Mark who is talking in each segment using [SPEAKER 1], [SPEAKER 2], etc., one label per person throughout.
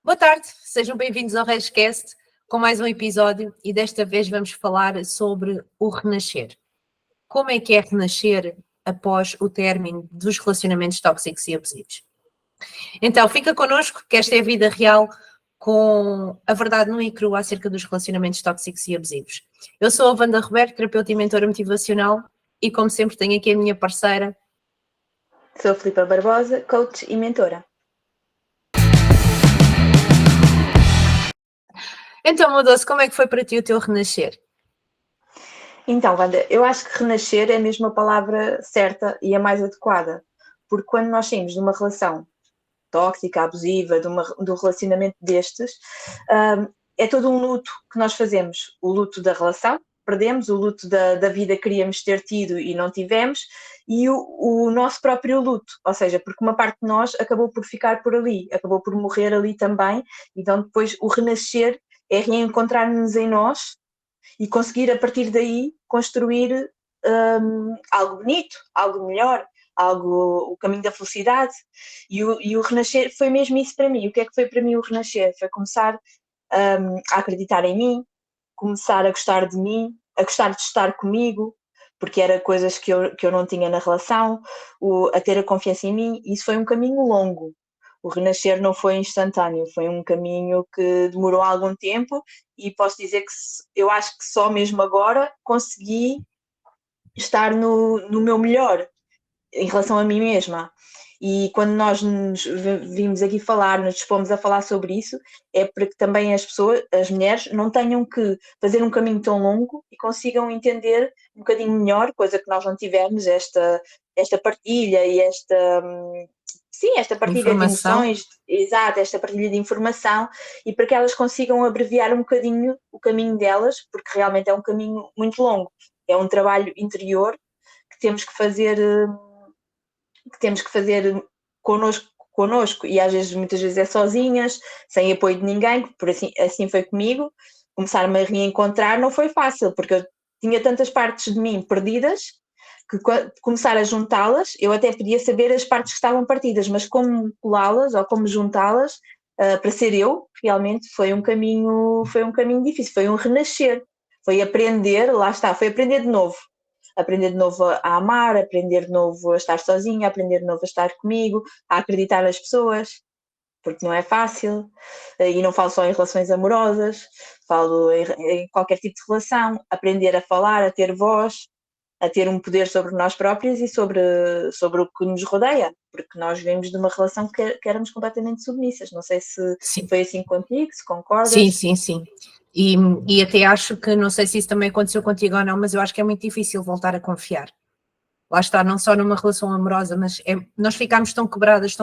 [SPEAKER 1] Boa tarde, sejam bem-vindos ao Rescast com mais um episódio e desta vez vamos falar sobre o renascer. Como é que é renascer após o término dos relacionamentos tóxicos e abusivos? Então, fica connosco que esta é a vida real com a verdade nua e crua acerca dos relacionamentos tóxicos e abusivos. Eu sou a Wanda Roberto, terapeuta e mentora motivacional e como sempre tenho aqui a minha parceira.
[SPEAKER 2] Sou a Filipa Barbosa, coach e mentora.
[SPEAKER 1] Então, meu doce, como é que foi para ti o teu renascer?
[SPEAKER 2] Então, Wanda, eu acho que renascer é mesmo a palavra certa e a mais adequada, porque quando nós saímos de uma relação tóxica, abusiva, de um relacionamento destes, é todo um luto que nós fazemos. O luto da relação, perdemos, o luto da vida que queríamos ter tido e não tivemos, e o nosso próprio luto, ou seja, porque uma parte de nós acabou por ficar por ali, acabou por morrer ali também, então depois o renascer é reencontrar-nos em nós e conseguir a partir daí construir algo bonito, algo melhor, o caminho da felicidade. E o renascer foi mesmo isso para mim. O que é que foi para mim o renascer? Foi começar a acreditar em mim, começar a gostar de mim, a gostar de estar comigo, porque era coisas que eu não tinha na relação, a ter a confiança em mim. Isso foi um caminho longo. O renascer não foi instantâneo, foi um caminho que demorou algum tempo e posso dizer que eu acho que só mesmo agora consegui estar no meu melhor em relação a mim mesma. E quando nós nos vimos aqui falar, nos dispomos a falar sobre isso, é para que também as pessoas, as mulheres, não tenham que fazer um caminho tão longo e consigam entender um bocadinho melhor, coisa que nós não tivemos, esta partilha e esta partilha de emoções, exato, esta partilha de informação, e para que elas consigam abreviar um bocadinho o caminho delas, porque realmente é um caminho muito longo, é um trabalho interior que temos que fazer connosco e às vezes, muitas vezes é sozinhas, sem apoio de ninguém, por assim foi comigo. Começar-me a reencontrar não foi fácil, porque eu tinha tantas partes de mim perdidas que começar a juntá-las, eu até podia saber as partes que estavam partidas, mas como colá-las ou como juntá-las para ser eu, realmente foi um caminho difícil, foi um renascer, foi aprender, lá está, foi aprender de novo a amar, aprender de novo a estar sozinha, aprender de novo a estar comigo, a acreditar nas pessoas, porque não é fácil, e não falo só em relações amorosas, falo em qualquer tipo de relação, aprender a falar, a ter voz, a ter um poder sobre nós próprios e sobre o que nos rodeia, porque nós vivemos de uma relação que éramos completamente submissas. Não sei se
[SPEAKER 1] Sim.
[SPEAKER 2] Foi assim contigo, se concordas.
[SPEAKER 1] Sim. E até acho que, não sei se isso também aconteceu contigo ou não, mas eu acho que é muito difícil voltar a confiar. Lá está, não só numa relação amorosa, mas nós ficamos tão quebradas,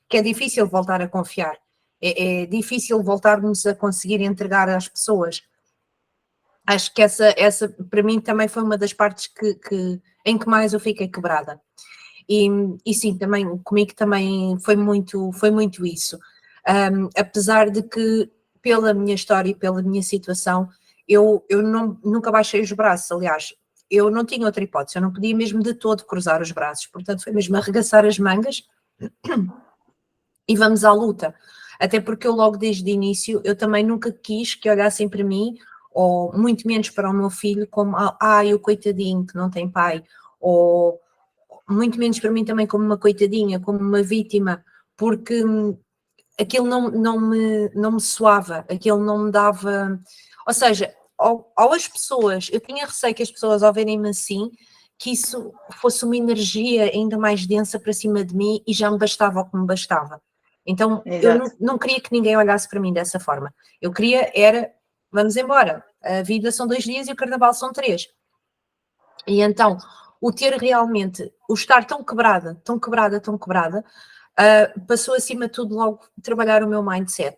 [SPEAKER 1] que é difícil voltar a confiar. É difícil voltarmos a conseguir entregar às pessoas. Acho que essa para mim também foi uma das partes em que mais eu fiquei quebrada. E sim, também comigo também foi muito isso. Apesar de que, pela minha história e pela minha situação, eu nunca baixei os braços. Aliás, eu não tinha outra hipótese, eu não podia mesmo de todo cruzar os braços, portanto foi mesmo arregaçar as mangas e vamos à luta. Até porque eu logo desde o início, eu também nunca quis que olhassem para mim, ou muito menos para o meu filho, como o coitadinho que não tem pai, ou muito menos para mim também como uma coitadinha, como uma vítima, porque aquilo não me soava, aquilo não me dava, ou seja, ao as pessoas, eu tinha receio que as pessoas ao verem-me assim, que isso fosse uma energia ainda mais densa para cima de mim e já me bastava o que me bastava. Então
[SPEAKER 2] Exato.
[SPEAKER 1] eu não queria que ninguém olhasse para mim dessa forma, eu queria era, vamos embora, a vida são 2 dias e o carnaval são 3. E então, o ter realmente, o estar tão quebrada, passou acima de tudo logo trabalhar o meu mindset,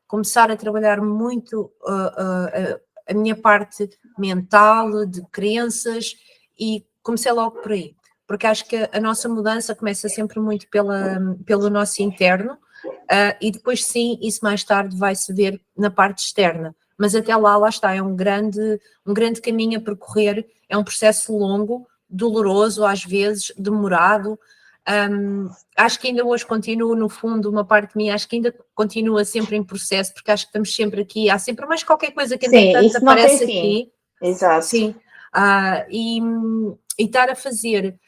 [SPEAKER 1] começar a trabalhar muito a minha parte mental, de crenças, e comecei logo por aí, porque acho que a nossa mudança começa sempre muito pelo nosso interno, e depois sim, isso mais tarde vai-se ver na parte externa, mas até lá está, é um grande caminho a percorrer, é um processo longo, doloroso, às vezes demorado, Acho que ainda hoje continuo, no fundo, uma parte de mim, acho que ainda continua sempre em processo, porque acho que estamos sempre aqui, há sempre mais qualquer coisa que
[SPEAKER 2] Sim,
[SPEAKER 1] entretanto
[SPEAKER 2] isso não tem
[SPEAKER 1] aparece
[SPEAKER 2] fim.
[SPEAKER 1] aqui.
[SPEAKER 2] Exato.
[SPEAKER 1] Sim, e estar a fazer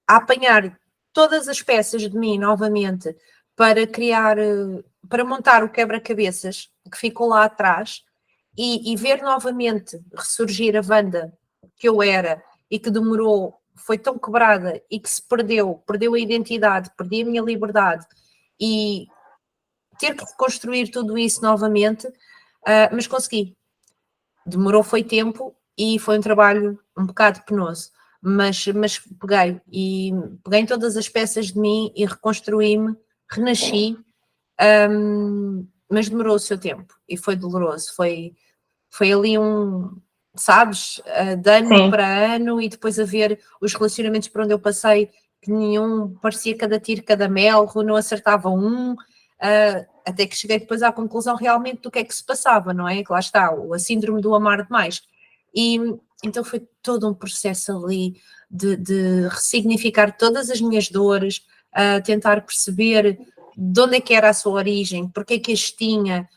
[SPEAKER 1] a apanhar todas as peças de mim novamente para criar, para montar o quebra-cabeças que ficou lá atrás e ver novamente ressurgir a Wanda que eu era e que demorou, foi tão quebrada e que se perdeu a identidade, perdi a minha liberdade e ter que reconstruir tudo isso novamente, mas consegui. Demorou, foi tempo e foi um trabalho um bocado penoso, mas peguei em todas as peças de mim e reconstruí-me, renasci, mas demorou o seu tempo e foi doloroso, foi ali sabes, de ano
[SPEAKER 2] Sim.
[SPEAKER 1] para ano e depois a ver os relacionamentos por onde eu passei, que nenhum parecia cada tiro, cada melro, não acertava até que cheguei depois à conclusão realmente do que é que se passava, não é? Que lá está, a síndrome do amar demais. E então foi todo um processo ali de ressignificar todas as minhas dores, tentar perceber de onde é que era a sua origem, porque é que as tinha,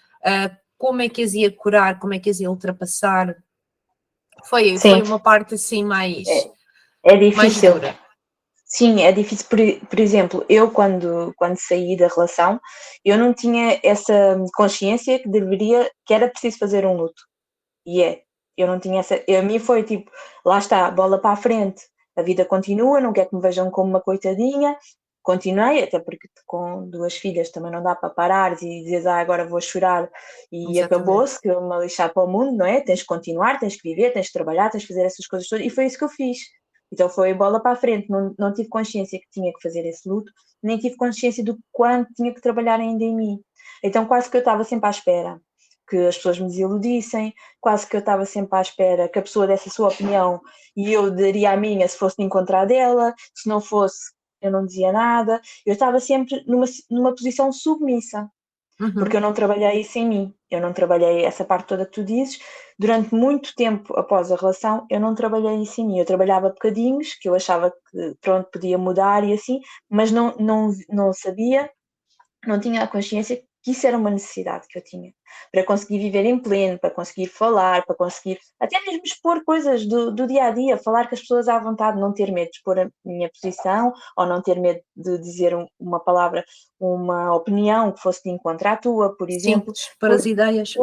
[SPEAKER 1] como é que as ia curar, como é que as ia ultrapassar. Foi uma parte assim mais
[SPEAKER 2] difícil.
[SPEAKER 1] dura.
[SPEAKER 2] Sim, é difícil. Por exemplo, eu quando saí da relação, eu não tinha essa consciência que era preciso fazer um luto. E eu não tinha essa. A mim foi tipo, lá está, bola para a frente, a vida continua, não quero que me vejam como uma coitadinha. Continuei, até porque com 2 filhas também não dá para parar e dizer, agora vou chorar e acabou-se, que eu me lixar para o mundo, não é? Tens que continuar, tens que viver, tens que trabalhar, tens que fazer essas coisas todas, e foi isso que eu fiz. Então foi bola para a frente, não tive consciência que tinha que fazer esse luto, nem tive consciência do quanto tinha que trabalhar ainda em mim. Então quase que eu estava sempre à espera que as pessoas me desiludissem, quase que eu estava sempre à espera que a pessoa desse a sua opinião e eu daria a minha se fosse de encontrar dela, se não fosse eu não dizia nada, eu estava sempre numa posição submissa, porque eu não trabalhei isso em mim, eu não trabalhei essa parte toda que tu dizes, durante muito tempo após a relação eu não trabalhei isso em mim, eu trabalhava bocadinhos, que eu achava que pronto, podia mudar e assim, mas não sabia, não tinha a consciência que isso era uma necessidade que eu tinha para conseguir viver em pleno, para conseguir falar, para conseguir até mesmo expor coisas do dia a dia, falar com as pessoas à vontade, não ter medo de expor a minha posição ou não ter medo de dizer uma palavra, uma opinião que fosse de encontro à tua, por exemplo.
[SPEAKER 1] Sim, para as ideias.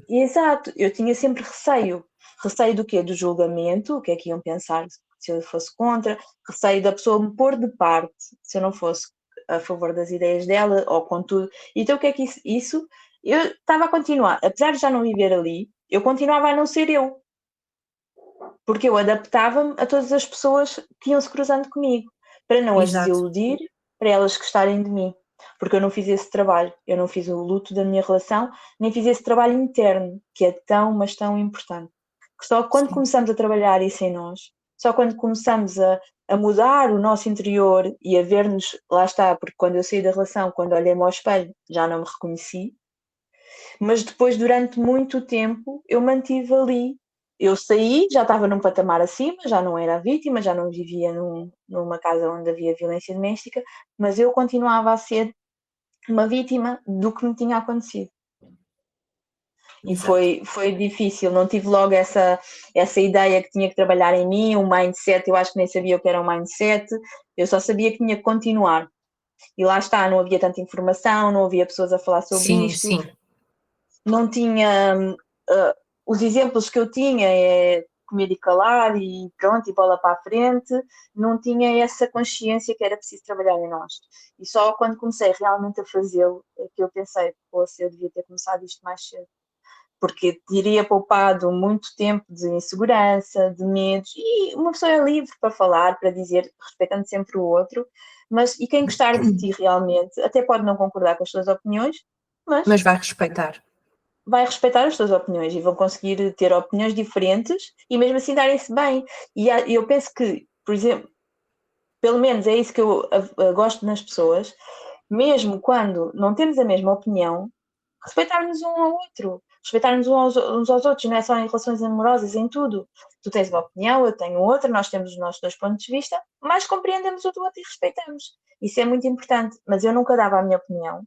[SPEAKER 2] Exato, eu tinha sempre receio. Receio do quê? Do julgamento, o que é que iam pensar se eu fosse contra, receio da pessoa me pôr de parte se eu não fosse a favor das ideias dela ou com tudo. Então o que é que isso eu estava a continuar, apesar de já não viver ali, eu continuava a não ser eu, porque eu adaptava-me a todas as pessoas que iam se cruzando comigo, para não as desiludir, para elas gostarem de mim, porque eu não fiz esse trabalho, eu não fiz o luto da minha relação, nem fiz esse trabalho interno, que é tão, mas tão importante. Que só quando começamos a trabalhar isso em nós, só quando começamos a mudar o nosso interior e a ver-nos, lá está, porque quando eu saí da relação, quando olhei-me ao espelho, já não me reconheci, mas depois, durante muito tempo, eu mantive ali. Eu saí, já estava num patamar acima, já não era vítima, já não vivia numa casa onde havia violência doméstica, mas eu continuava a ser uma vítima do que me tinha acontecido. E foi difícil, não tive logo essa ideia que tinha que trabalhar em mim, um mindset, eu acho que nem sabia o que era um mindset, eu só sabia que tinha que continuar. E lá está, não havia tanta informação, não havia pessoas a falar sobre isto, não tinha os exemplos que eu tinha é comer e calar e pronto, e bola para a frente, não tinha essa consciência que era preciso trabalhar em nós. E só quando comecei realmente a fazê-lo é que eu pensei, poxa, eu devia ter começado isto mais cedo, porque teria poupado muito tempo de insegurança, de medos, e uma pessoa é livre para falar, para dizer, respeitando sempre o outro, e quem gostar de ti realmente, até pode não concordar com as tuas opiniões,
[SPEAKER 1] mas vai respeitar.
[SPEAKER 2] Vai respeitar as tuas opiniões e vão conseguir ter opiniões diferentes e mesmo assim darem-se bem. E eu penso que, por exemplo, pelo menos é isso que eu gosto nas pessoas, mesmo quando não temos a mesma opinião, respeitarmos um ao outro. respeitar-nos uns aos outros, não é só em relações amorosas, em tudo. Tu tens uma opinião, eu tenho outra, nós temos os nossos 2 pontos de vista, mas compreendemos o do outro e respeitamos. Isso é muito importante, mas eu nunca dava a minha opinião.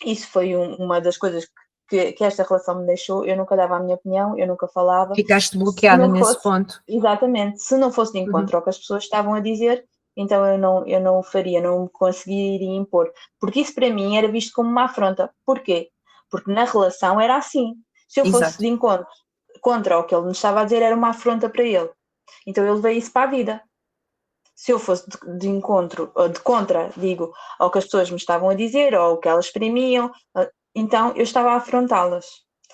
[SPEAKER 2] Isso foi uma das coisas que esta relação me deixou. Eu nunca dava a minha opinião, eu nunca falava.
[SPEAKER 1] Ficaste
[SPEAKER 2] Se
[SPEAKER 1] bloqueada
[SPEAKER 2] não
[SPEAKER 1] nesse
[SPEAKER 2] fosse,
[SPEAKER 1] ponto.
[SPEAKER 2] exatamente, se não fosse de
[SPEAKER 1] Uhum.
[SPEAKER 2] encontro ao que as pessoas estavam a dizer, então eu não o faria, não me conseguiria impor. Porque isso para mim era visto como uma afronta. Porquê? Porque na relação era assim. Se eu fosse
[SPEAKER 1] Exato.
[SPEAKER 2] de encontro contra o que ele me estava a dizer, era uma afronta para ele. Então ele veio isso para a vida. Se eu fosse de encontro, ou de contra, digo, ao que as pessoas me estavam a dizer, ou o que elas exprimiam, então eu estava a afrontá-las.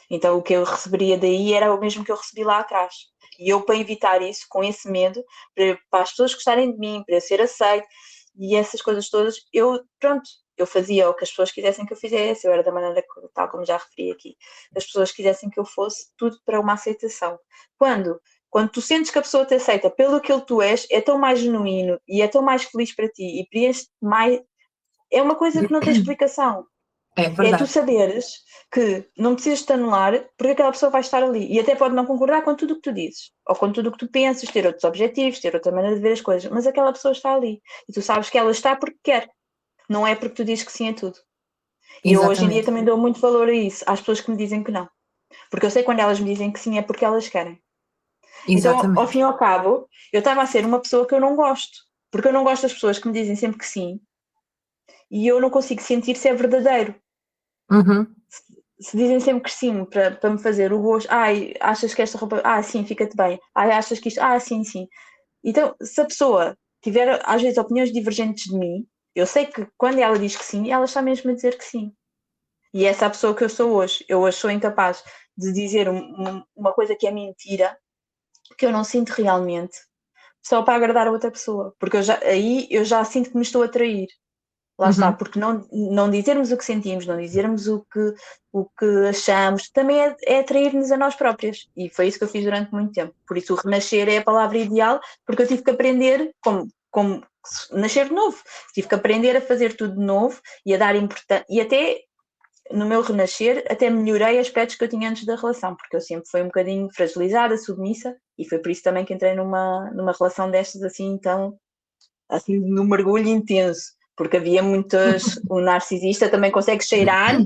[SPEAKER 2] Então o que eu receberia daí era o mesmo que eu recebi lá atrás. E eu, para evitar isso, com esse medo, para as pessoas gostarem de mim, para eu ser aceito, e essas coisas todas, eu fazia o que as pessoas quisessem que eu fizesse, eu era da maneira, tal como já referi aqui, as pessoas quisessem que eu fosse, tudo para uma aceitação. Quando tu sentes que a pessoa te aceita pelo que tu és, é tão mais genuíno e é tão mais feliz para ti e preenche mais. É uma coisa que não tem explicação.
[SPEAKER 1] É
[SPEAKER 2] É tu
[SPEAKER 1] verdade.
[SPEAKER 2] saberes que não precisas te anular porque aquela pessoa vai estar ali e até pode não concordar com tudo o que tu dizes ou com tudo o que tu pensas, ter outros objetivos, ter outra maneira de ver as coisas, mas aquela pessoa está ali e tu sabes que ela está porque quer, não é porque tu dizes que sim a tudo. E eu hoje em dia
[SPEAKER 1] Exatamente.
[SPEAKER 2] também dou muito valor a isso, às pessoas que me dizem que não, porque eu sei que quando elas me dizem que sim é porque elas querem. Então, ao fim
[SPEAKER 1] Exatamente.
[SPEAKER 2] e ao cabo, eu estava a ser uma pessoa que eu não gosto, porque eu não gosto das pessoas que me dizem sempre que sim e eu não consigo sentir se é verdadeiro.
[SPEAKER 1] Uhum.
[SPEAKER 2] Se dizem sempre que sim para me fazer o gosto, ai, achas que esta roupa, sim, fica-te bem, ai, achas que isto, sim, sim. Então, se a pessoa tiver às vezes opiniões divergentes de mim, eu sei que quando ela diz que sim, ela está mesmo a dizer que sim. E essa é a pessoa que eu sou hoje. Eu hoje sou incapaz de dizer uma coisa que é mentira, que eu não sinto realmente, só para agradar a outra pessoa, porque aí eu já sinto que me estou a trair. Lá está,
[SPEAKER 1] Uhum.
[SPEAKER 2] porque não dizermos o que sentimos, não dizermos o que achamos, também é trair-nos a nós próprias. E foi isso que eu fiz durante muito tempo. Por isso o renascer é a palavra ideal, porque eu tive que aprender como nascer de novo. Tive que aprender a fazer tudo de novo e a dar importância. E até no meu renascer, até melhorei aspectos que eu tinha antes da relação, porque eu sempre fui um bocadinho fragilizada, submissa, e foi por isso também que entrei numa relação destas assim, então, assim, num mergulho intenso, porque havia muitas. O narcisista também consegue cheirar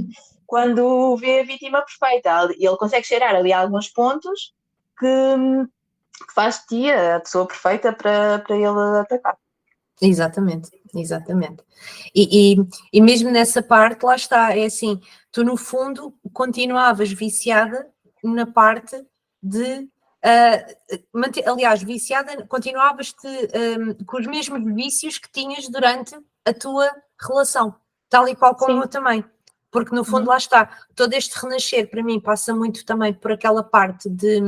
[SPEAKER 2] quando vê a vítima perfeita, e ele consegue cheirar ali alguns pontos que faz de ti a pessoa perfeita para ele atacar.
[SPEAKER 1] Exatamente, exatamente. E mesmo nessa parte, lá está, é assim, tu no fundo continuavas viciada na parte de, aliás, viciada, continuavas-te com os mesmos vícios que tinhas durante a tua relação, tal e qual como eu
[SPEAKER 2] Sim.
[SPEAKER 1] também, porque no fundo
[SPEAKER 2] Uhum.
[SPEAKER 1] lá está, todo este renascer para mim passa muito também por aquela parte de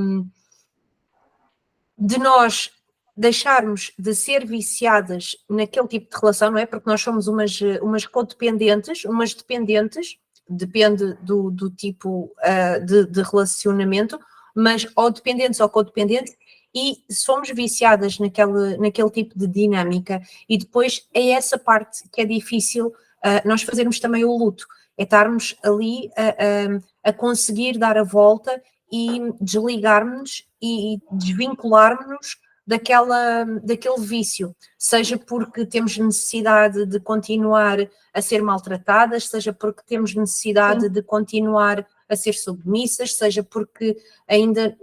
[SPEAKER 1] nós deixarmos de ser viciadas naquele tipo de relação, não é? Porque nós somos umas codependentes, umas dependentes, depende do tipo de relacionamento, mas ou dependentes ou codependentes, e somos viciadas naquele tipo de dinâmica, e depois é essa parte que é difícil nós fazermos também o luto, é estarmos ali a conseguir dar a volta e desligarmos e desvincularmos daquele vício, seja porque temos necessidade de continuar a ser maltratadas, seja porque temos necessidade
[SPEAKER 2] Sim.
[SPEAKER 1] de continuar a ser submissas, seja porque ainda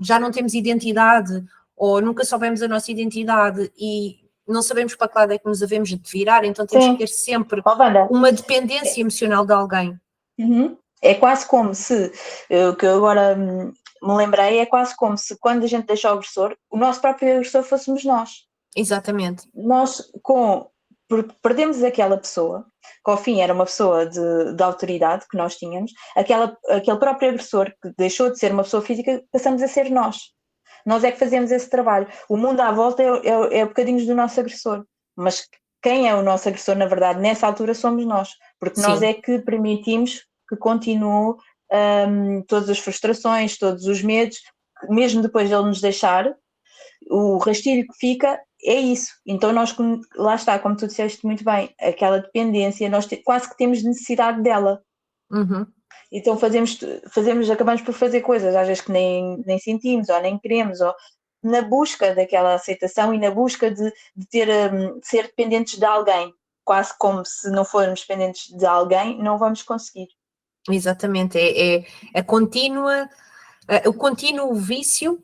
[SPEAKER 1] já não temos identidade ou nunca soubemos a nossa identidade e não sabemos para que lado é que nos havemos de virar, então temos que
[SPEAKER 2] Sim.
[SPEAKER 1] ter sempre
[SPEAKER 2] Ó, Wanda,
[SPEAKER 1] uma dependência emocional de alguém.
[SPEAKER 2] uhum. É quase como se, o que eu agora me lembrei, é quase como se quando a gente deixa o agressor, o nosso próprio agressor fôssemos nós.
[SPEAKER 1] Exatamente.
[SPEAKER 2] Nós, porque perdemos aquela pessoa, que ao fim era uma pessoa de autoridade que nós tínhamos, aquele próprio agressor que deixou de ser uma pessoa física, passamos a ser nós. Nós é que fazemos esse trabalho. O mundo à volta é bocadinhos do nosso agressor, mas quem é o nosso agressor, na verdade, nessa altura somos nós, porque nós
[SPEAKER 1] Sim.
[SPEAKER 2] é que permitimos que continue todas as frustrações, todos os medos, mesmo depois de ele nos deixar, o rastilho que fica é isso. Então nós, lá está, como tu disseste muito bem, aquela dependência, nós quase que temos necessidade dela.
[SPEAKER 1] Uhum.
[SPEAKER 2] Então acabamos por fazer coisas, às vezes que nem sentimos, ou nem queremos, ou na busca daquela aceitação e na busca de ser dependentes de alguém. Quase como se não formos dependentes de alguém, não vamos conseguir.
[SPEAKER 1] Exatamente, o contínuo vício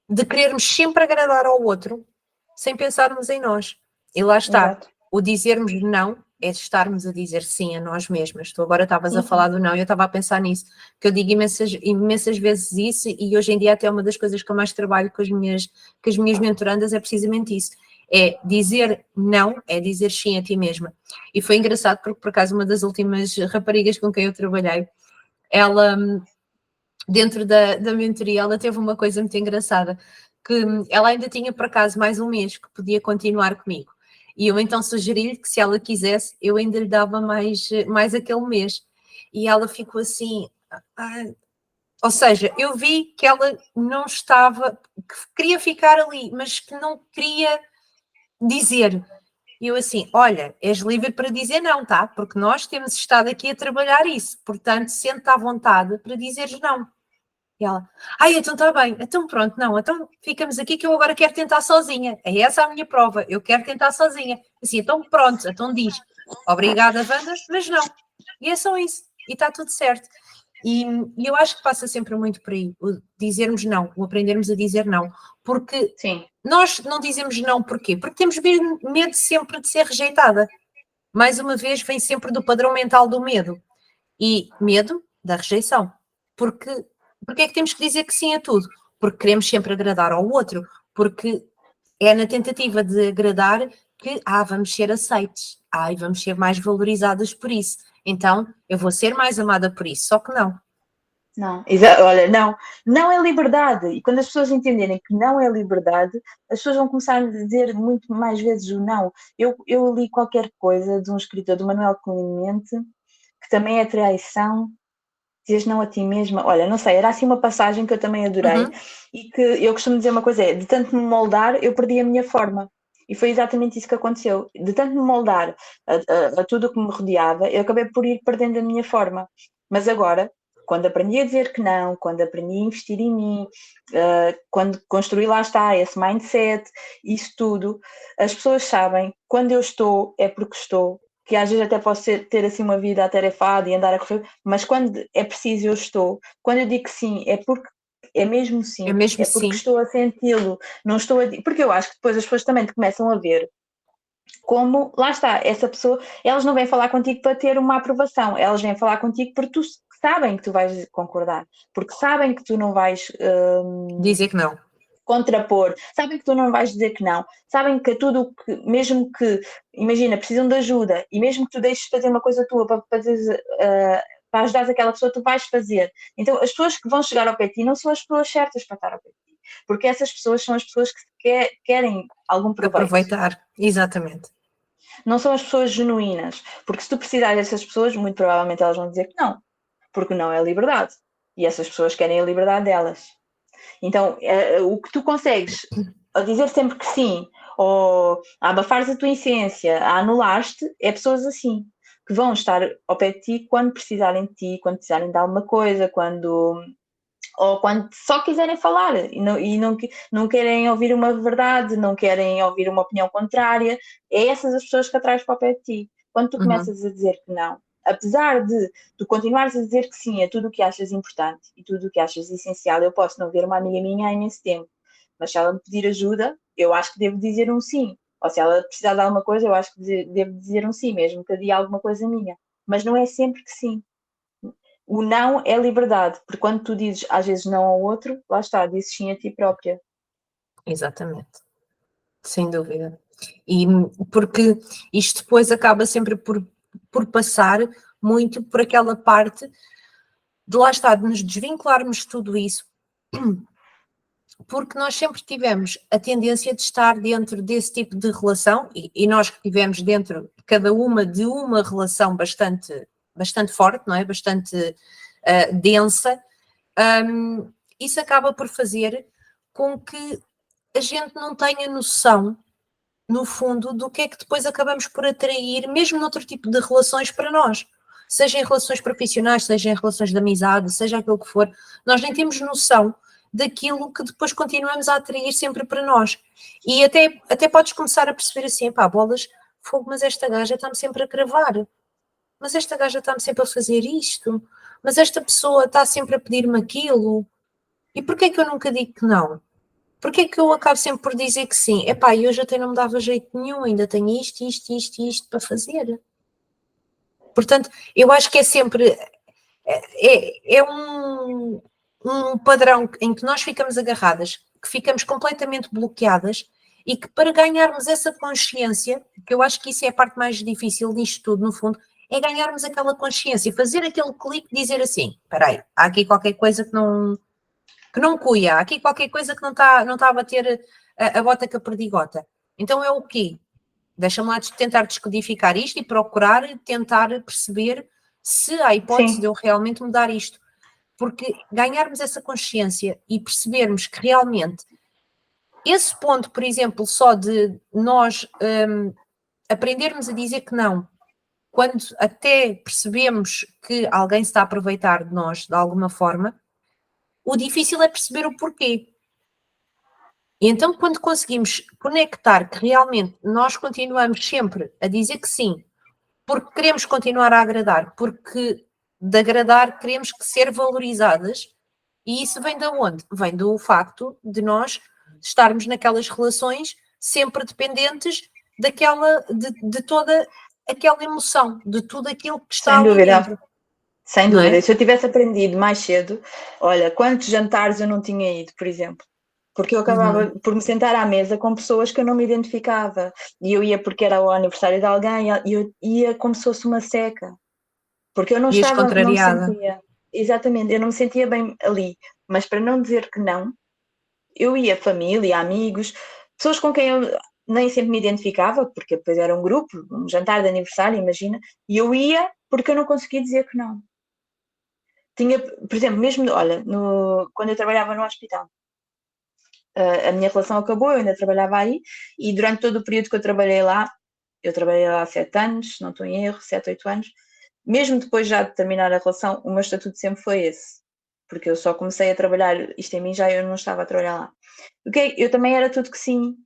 [SPEAKER 1] de querermos sempre agradar ao outro, sem pensarmos em nós. E lá está,
[SPEAKER 2] Exato.
[SPEAKER 1] o dizermos não é estarmos a dizer sim a nós mesmas. Tu agora estavas a
[SPEAKER 2] Sim.
[SPEAKER 1] falar do não e eu estava a pensar nisso, que eu digo imensas vezes isso, e hoje em dia até uma das coisas que eu mais trabalho com as minhas mentorandas é precisamente isso. É dizer não, é dizer sim a ti mesma. E foi engraçado porque, por acaso, uma das últimas raparigas com quem eu trabalhei, ela, dentro da mentoria, ela teve uma coisa muito engraçada, que ela ainda tinha, por acaso, mais um mês que podia continuar comigo. E eu então sugeri-lhe que, se ela quisesse, eu ainda lhe dava mais aquele mês. E ela ficou assim... ou seja, eu vi que ela não estava... que queria ficar ali, mas que não queria dizer. E eu assim, olha, és livre para dizer não, tá? Porque nós temos estado aqui a trabalhar isso. Portanto, sente-te à vontade para dizeres não. E ela, então está bem, então pronto, não, então ficamos aqui que eu agora quero tentar sozinha. É essa a minha prova, eu quero tentar sozinha. Assim, então pronto, então diz, obrigada, Wanda, mas não. E é só isso, e está tudo certo. E eu acho que passa sempre muito por aí, o dizermos não, o aprendermos a dizer não, porque
[SPEAKER 2] Sim.
[SPEAKER 1] nós não dizemos não porquê? Porque temos medo sempre de ser rejeitada. Mais uma vez, vem sempre do padrão mental do medo. E medo da rejeição. Porque é que temos que dizer que sim a tudo? Porque queremos sempre agradar ao outro. Porque é na tentativa de agradar que, vamos ser aceites. E vamos ser mais valorizadas por isso. Então, eu vou ser mais amada por isso. Só que não.
[SPEAKER 2] Não, olha, não é liberdade. E quando as pessoas entenderem que não é liberdade, as pessoas vão começar a dizer muito mais vezes o não. Eu li qualquer coisa de um escritor, do Manuel Clemente, que também é traição, dizes não a ti mesma. Olha, não sei, era assim uma passagem que eu também adorei, e que eu costumo dizer uma coisa, de tanto me moldar, eu perdi a minha forma. E foi exatamente isso que aconteceu. De tanto me moldar a tudo o que me rodeava, eu acabei por ir perdendo a minha forma. Mas agora, quando aprendi a dizer que não, quando aprendi a investir em mim, quando construí, lá está, esse mindset, isso tudo, as pessoas sabem, quando eu estou, é porque estou, que às vezes até posso ter assim uma vida atarefada e andar a correr, mas quando é preciso eu estou. Quando eu digo que sim, é porque é mesmo sim,
[SPEAKER 1] É mesmo
[SPEAKER 2] é porque
[SPEAKER 1] sim.
[SPEAKER 2] estou a senti-lo, não estou a... Porque eu acho que depois as pessoas também te começam a ver como, lá está, essa pessoa, elas não vêm falar contigo para ter uma aprovação, elas vêm falar contigo porque tu sabem que tu vais concordar, porque sabem que tu não vais
[SPEAKER 1] Dizer que não.
[SPEAKER 2] contrapor, sabem que tu não vais dizer que não, sabem que tudo que, mesmo que, imagina, precisam de ajuda, e mesmo que tu deixes de fazer uma coisa tua para ajudar aquela pessoa, tu vais fazer. Então, as pessoas que vão chegar ao pé de ti não são as pessoas certas para estar ao pé de ti, porque essas pessoas são as pessoas que querem algum proveito.
[SPEAKER 1] Aproveitar, exatamente.
[SPEAKER 2] Não são as pessoas genuínas, porque se tu precisares dessas pessoas, muito provavelmente elas vão dizer que não, porque não é liberdade, e essas pessoas querem a liberdade delas. Então, o que tu consegues a dizer sempre que sim, ou a abafares a tua essência, a anular-te, é pessoas assim, que vão estar ao pé de ti quando precisarem de ti, quando precisarem de alguma coisa, ou quando só quiserem falar não querem ouvir uma verdade, não querem ouvir uma opinião contrária. É essas as pessoas que atraes para o pé de ti. Quando tu começas a dizer que não, apesar de tu continuares a dizer que sim a tudo o que achas importante e tudo o que achas essencial, eu posso não ver uma amiga minha há imenso tempo, mas se ela me pedir ajuda, eu acho que devo dizer um sim. Ou se ela precisar de alguma coisa, eu acho que devo dizer um sim, mesmo que diga alguma coisa minha. Mas não é sempre que sim. O não é liberdade, porque quando tu dizes às vezes não ao outro, lá está, dizes sim a ti própria.
[SPEAKER 1] Exatamente. Sem dúvida. E porque isto depois acaba sempre por passar muito por aquela parte de, lá está, de nos desvincularmos de tudo isso, porque nós sempre tivemos a tendência de estar dentro desse tipo de relação, e nós que tivemos dentro, cada uma de uma relação bastante forte, não é? Bastante densa, isso acaba por fazer com que a gente não tenha noção, no fundo, do que é que depois acabamos por atrair, mesmo noutro tipo de relações para nós. seja em relações profissionais, seja em relações de amizade, seja aquilo que for, nós nem temos noção daquilo que depois continuamos a atrair sempre para nós. E até podes começar a perceber assim, pá, bolas, fogo, mas esta gaja está-me sempre a cravar, mas esta gaja está-me sempre a fazer isto, mas esta pessoa está sempre a pedir-me aquilo, e porquê é que eu nunca digo que não? Porquê é que eu acabo sempre por dizer que sim? Epá, e hoje até não me dava jeito nenhum, ainda tenho isto para fazer. Portanto, eu acho que é sempre, é um padrão em que nós ficamos agarradas, que ficamos completamente bloqueadas e que para ganharmos essa consciência, que eu acho que isso é a parte mais difícil disto tudo, no fundo, é ganharmos aquela consciência, fazer aquele clique, dizer assim, espera aí, há aqui qualquer coisa que não cuia, há aqui qualquer coisa que não está a bater a bota com a perdigota. Então é o quê? Deixa-me lá tentar descodificar isto e procurar tentar perceber se há hipótese de eu realmente mudar isto. Porque ganharmos essa consciência e percebermos que realmente esse ponto, por exemplo, só de nós aprendermos a dizer que não, quando até percebemos que alguém se está a aproveitar de nós de alguma forma, o difícil é perceber o porquê. E então, quando conseguimos conectar que realmente nós continuamos sempre a dizer que sim, porque queremos continuar a agradar, porque de agradar queremos que ser valorizadas, e isso vem de onde? Vem do facto de nós estarmos naquelas relações sempre dependentes de toda aquela emoção, de tudo aquilo que está
[SPEAKER 2] Sem
[SPEAKER 1] ali
[SPEAKER 2] dúvida.
[SPEAKER 1] dentro.
[SPEAKER 2] Sem
[SPEAKER 1] Não
[SPEAKER 2] dúvida.
[SPEAKER 1] é?
[SPEAKER 2] Se eu tivesse aprendido mais cedo, olha, quantos jantares eu não tinha ido, por exemplo? Porque eu acabava por me sentar à mesa com pessoas que eu não me identificava. E eu ia porque era o aniversário de alguém e eu ia como se fosse uma seca. Porque eu não
[SPEAKER 1] Ias
[SPEAKER 2] estava, não me
[SPEAKER 1] contrariada.
[SPEAKER 2] sentia, exatamente, eu não me sentia bem ali. Mas para não dizer que não, eu ia família, amigos, pessoas com quem eu nem sempre me identificava, porque depois era um grupo, um jantar de aniversário, imagina, e eu ia porque eu não conseguia dizer que não. Tinha, por exemplo, mesmo, olha, quando eu trabalhava no hospital, a minha relação acabou, eu ainda trabalhava aí, e durante todo o período que eu trabalhei lá há 7 anos, não estou em erro, 7, 8 anos, mesmo depois já de terminar a relação, o meu estatuto sempre foi esse, porque eu só comecei a trabalhar isto em mim, já eu não estava a trabalhar lá. Eu também era tudo que sim,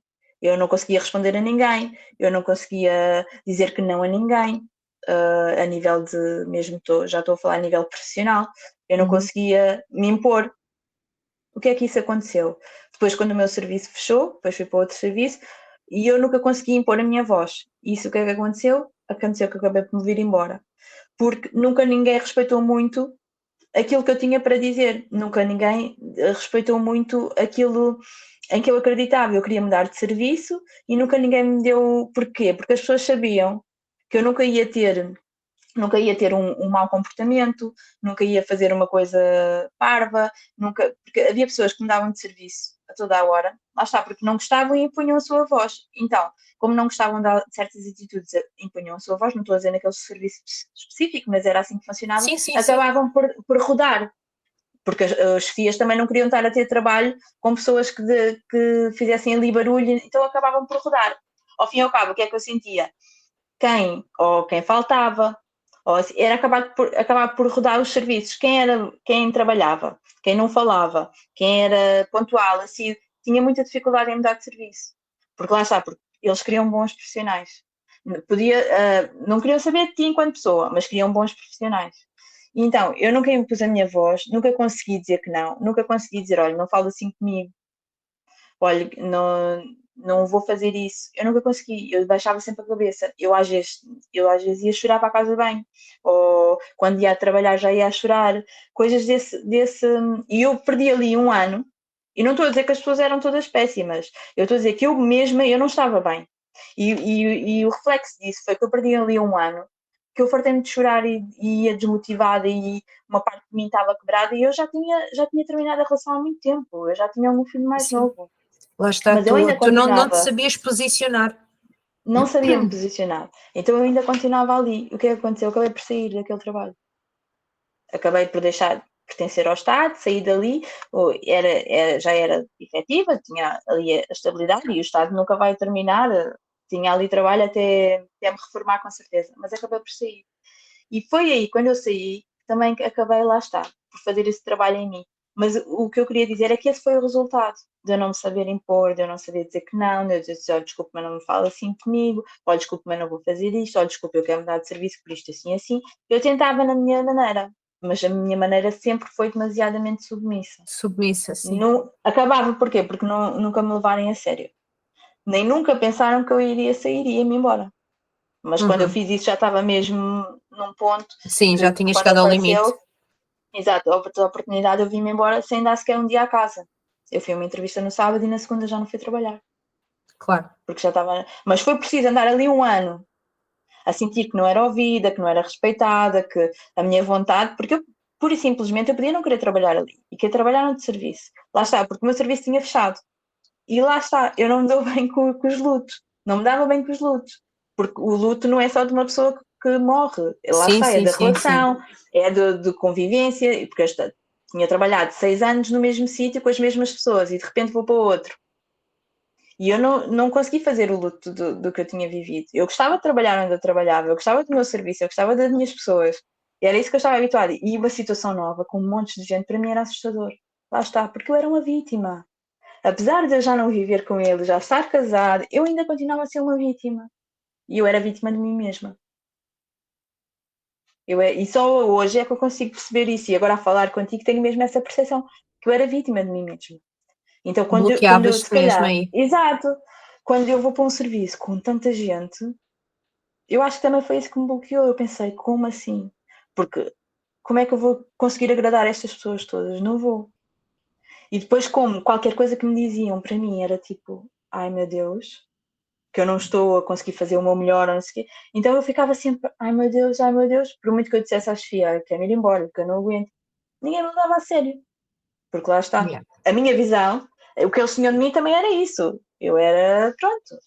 [SPEAKER 2] eu não conseguia responder a ninguém, eu não conseguia dizer que não a ninguém, a nível de, mesmo já estou a falar a nível profissional, eu não conseguia me impor. O que é que isso aconteceu? Depois, quando o meu serviço fechou, depois fui para outro serviço e eu nunca consegui impor a minha voz. E isso o que é que aconteceu? Aconteceu que eu acabei por me vir embora. Porque nunca ninguém respeitou muito aquilo que eu tinha para dizer. Nunca ninguém respeitou muito aquilo em que eu acreditava. Eu queria mudar de serviço e nunca ninguém me deu. Porquê? Porque as pessoas sabiam que eu nunca ia ter um mau comportamento, nunca ia fazer uma coisa parva, nunca, porque havia pessoas que me davam de serviço a toda a hora, lá está, porque não gostavam e impunham a sua voz. Então, como não gostavam de certas atitudes, impunham a sua voz, não estou a dizer naquele serviço específico, mas era assim que funcionava,
[SPEAKER 1] Sim, sim, sim.
[SPEAKER 2] acabavam por rodar. Porque as chefias também não queriam estar a ter trabalho com pessoas que fizessem ali barulho, então acabavam por rodar. Ao fim e ao cabo, o que é que eu sentia? Quem faltava, era acabar por rodar os serviços. Quem trabalhava, quem não falava, quem era pontual, assim, tinha muita dificuldade em mudar de serviço. Porque lá está, porque eles queriam bons profissionais. Não queriam saber de ti enquanto pessoa, mas queriam bons profissionais. E então, eu nunca impus a minha voz, nunca consegui dizer que não, nunca consegui dizer, olha, não fala assim comigo, olha, não vou fazer isso. Eu nunca consegui, eu baixava sempre a cabeça. Eu às vezes ia chorar para a casa de banho, ou quando ia a trabalhar já ia a chorar, coisas desse. E eu perdi ali um ano, e não estou a dizer que as pessoas eram todas péssimas, eu estou a dizer que eu mesma, eu não estava bem. E o reflexo disso foi que eu perdi ali um ano, que eu fartei-me de chorar e ia desmotivada e uma parte de mim estava quebrada e eu já tinha terminado a relação há muito tempo, eu já tinha um filho mais
[SPEAKER 1] Sim.
[SPEAKER 2] novo.
[SPEAKER 1] Lá está,
[SPEAKER 2] Mas eu ainda
[SPEAKER 1] tu não te
[SPEAKER 2] continuava,
[SPEAKER 1] sabias posicionar.
[SPEAKER 2] não sabia me posicionar. Então eu ainda continuava ali. O que é que aconteceu? Eu acabei por sair daquele trabalho. Acabei por deixar de pertencer ao Estado, sair dali, já era efetiva, tinha ali a estabilidade e o Estado nunca vai terminar. Tinha ali trabalho até me reformar com certeza, mas acabei por sair. E foi aí, quando eu saí, também que acabei, lá está, por fazer esse trabalho em mim. Mas o que eu queria dizer é que esse foi o resultado de eu não me saber impor, de eu não saber dizer que não, de eu dizer, oh, desculpe, mas não me fala assim comigo, ou desculpe, mas não vou fazer isto, ou desculpe, eu quero mudar de serviço por isto assim assim. Eu tentava na minha maneira, mas a minha maneira sempre foi demasiadamente submissa.
[SPEAKER 1] Submissa, sim.
[SPEAKER 2] Não, acabava porquê? Porque nunca me levarem a sério. Nem nunca pensaram que eu iria sair e ia-me embora. Mas quando eu fiz isso já estava mesmo num ponto
[SPEAKER 1] Sim, já
[SPEAKER 2] que
[SPEAKER 1] tinha
[SPEAKER 2] quando
[SPEAKER 1] chegado ao limite.
[SPEAKER 2] apareceu, exato, a oportunidade eu vim-me embora sem dar sequer um dia a casa. Eu fui a uma entrevista no sábado e na segunda já não fui trabalhar.
[SPEAKER 1] Claro.
[SPEAKER 2] Porque já estava. Mas foi preciso andar ali um ano a sentir que não era ouvida, que não era respeitada, que a minha vontade, porque eu pura e simplesmente eu podia não querer trabalhar ali e querer trabalhar no serviço. Lá está, porque o meu serviço tinha fechado. E lá está, eu não me dou bem com os lutos. Não me dava bem com os lutos. Porque o luto não é só de uma pessoa que morre. Lá
[SPEAKER 1] Sim,
[SPEAKER 2] está, é
[SPEAKER 1] sim,
[SPEAKER 2] da
[SPEAKER 1] sim, sim.
[SPEAKER 2] relação, é de convivência, porque eu tinha trabalhado 6 anos no mesmo sítio com as mesmas pessoas e de repente vou para outro. E eu não consegui fazer o luto do que eu tinha vivido. Eu gostava de trabalhar onde eu trabalhava, eu gostava do meu serviço, eu gostava das minhas pessoas. E era isso que eu estava habituada. E uma situação nova, com um monte de gente, para mim era assustador. Lá está, porque eu era uma vítima. Apesar de eu já não viver com ele, já estar casada, eu ainda continuava a ser uma vítima. E eu era vítima de mim mesma. E só hoje é que eu consigo perceber isso. E agora a falar contigo tenho mesmo essa percepção que eu era vítima de mim mesma. Então quando eu se
[SPEAKER 1] Bloqueavas-te mesmo
[SPEAKER 2] calhar,
[SPEAKER 1] aí.
[SPEAKER 2] exato, quando eu vou para um serviço com tanta gente, eu acho que também foi isso que me bloqueou. Eu pensei, como assim? Porque como é que eu vou conseguir agradar estas pessoas todas? Não vou. E depois, como qualquer coisa que me diziam para mim era tipo, ai meu Deus, que eu não estou a conseguir fazer o meu melhor, ou não sei o quê. Então eu ficava sempre, ai meu Deus, por muito que eu dissesse à Sofia, quero ir embora, que eu não aguento, ninguém me levava a sério, porque lá está.
[SPEAKER 1] Yeah.
[SPEAKER 2] A minha visão, o que eles tinham de mim também era isso. Eu era, pronto,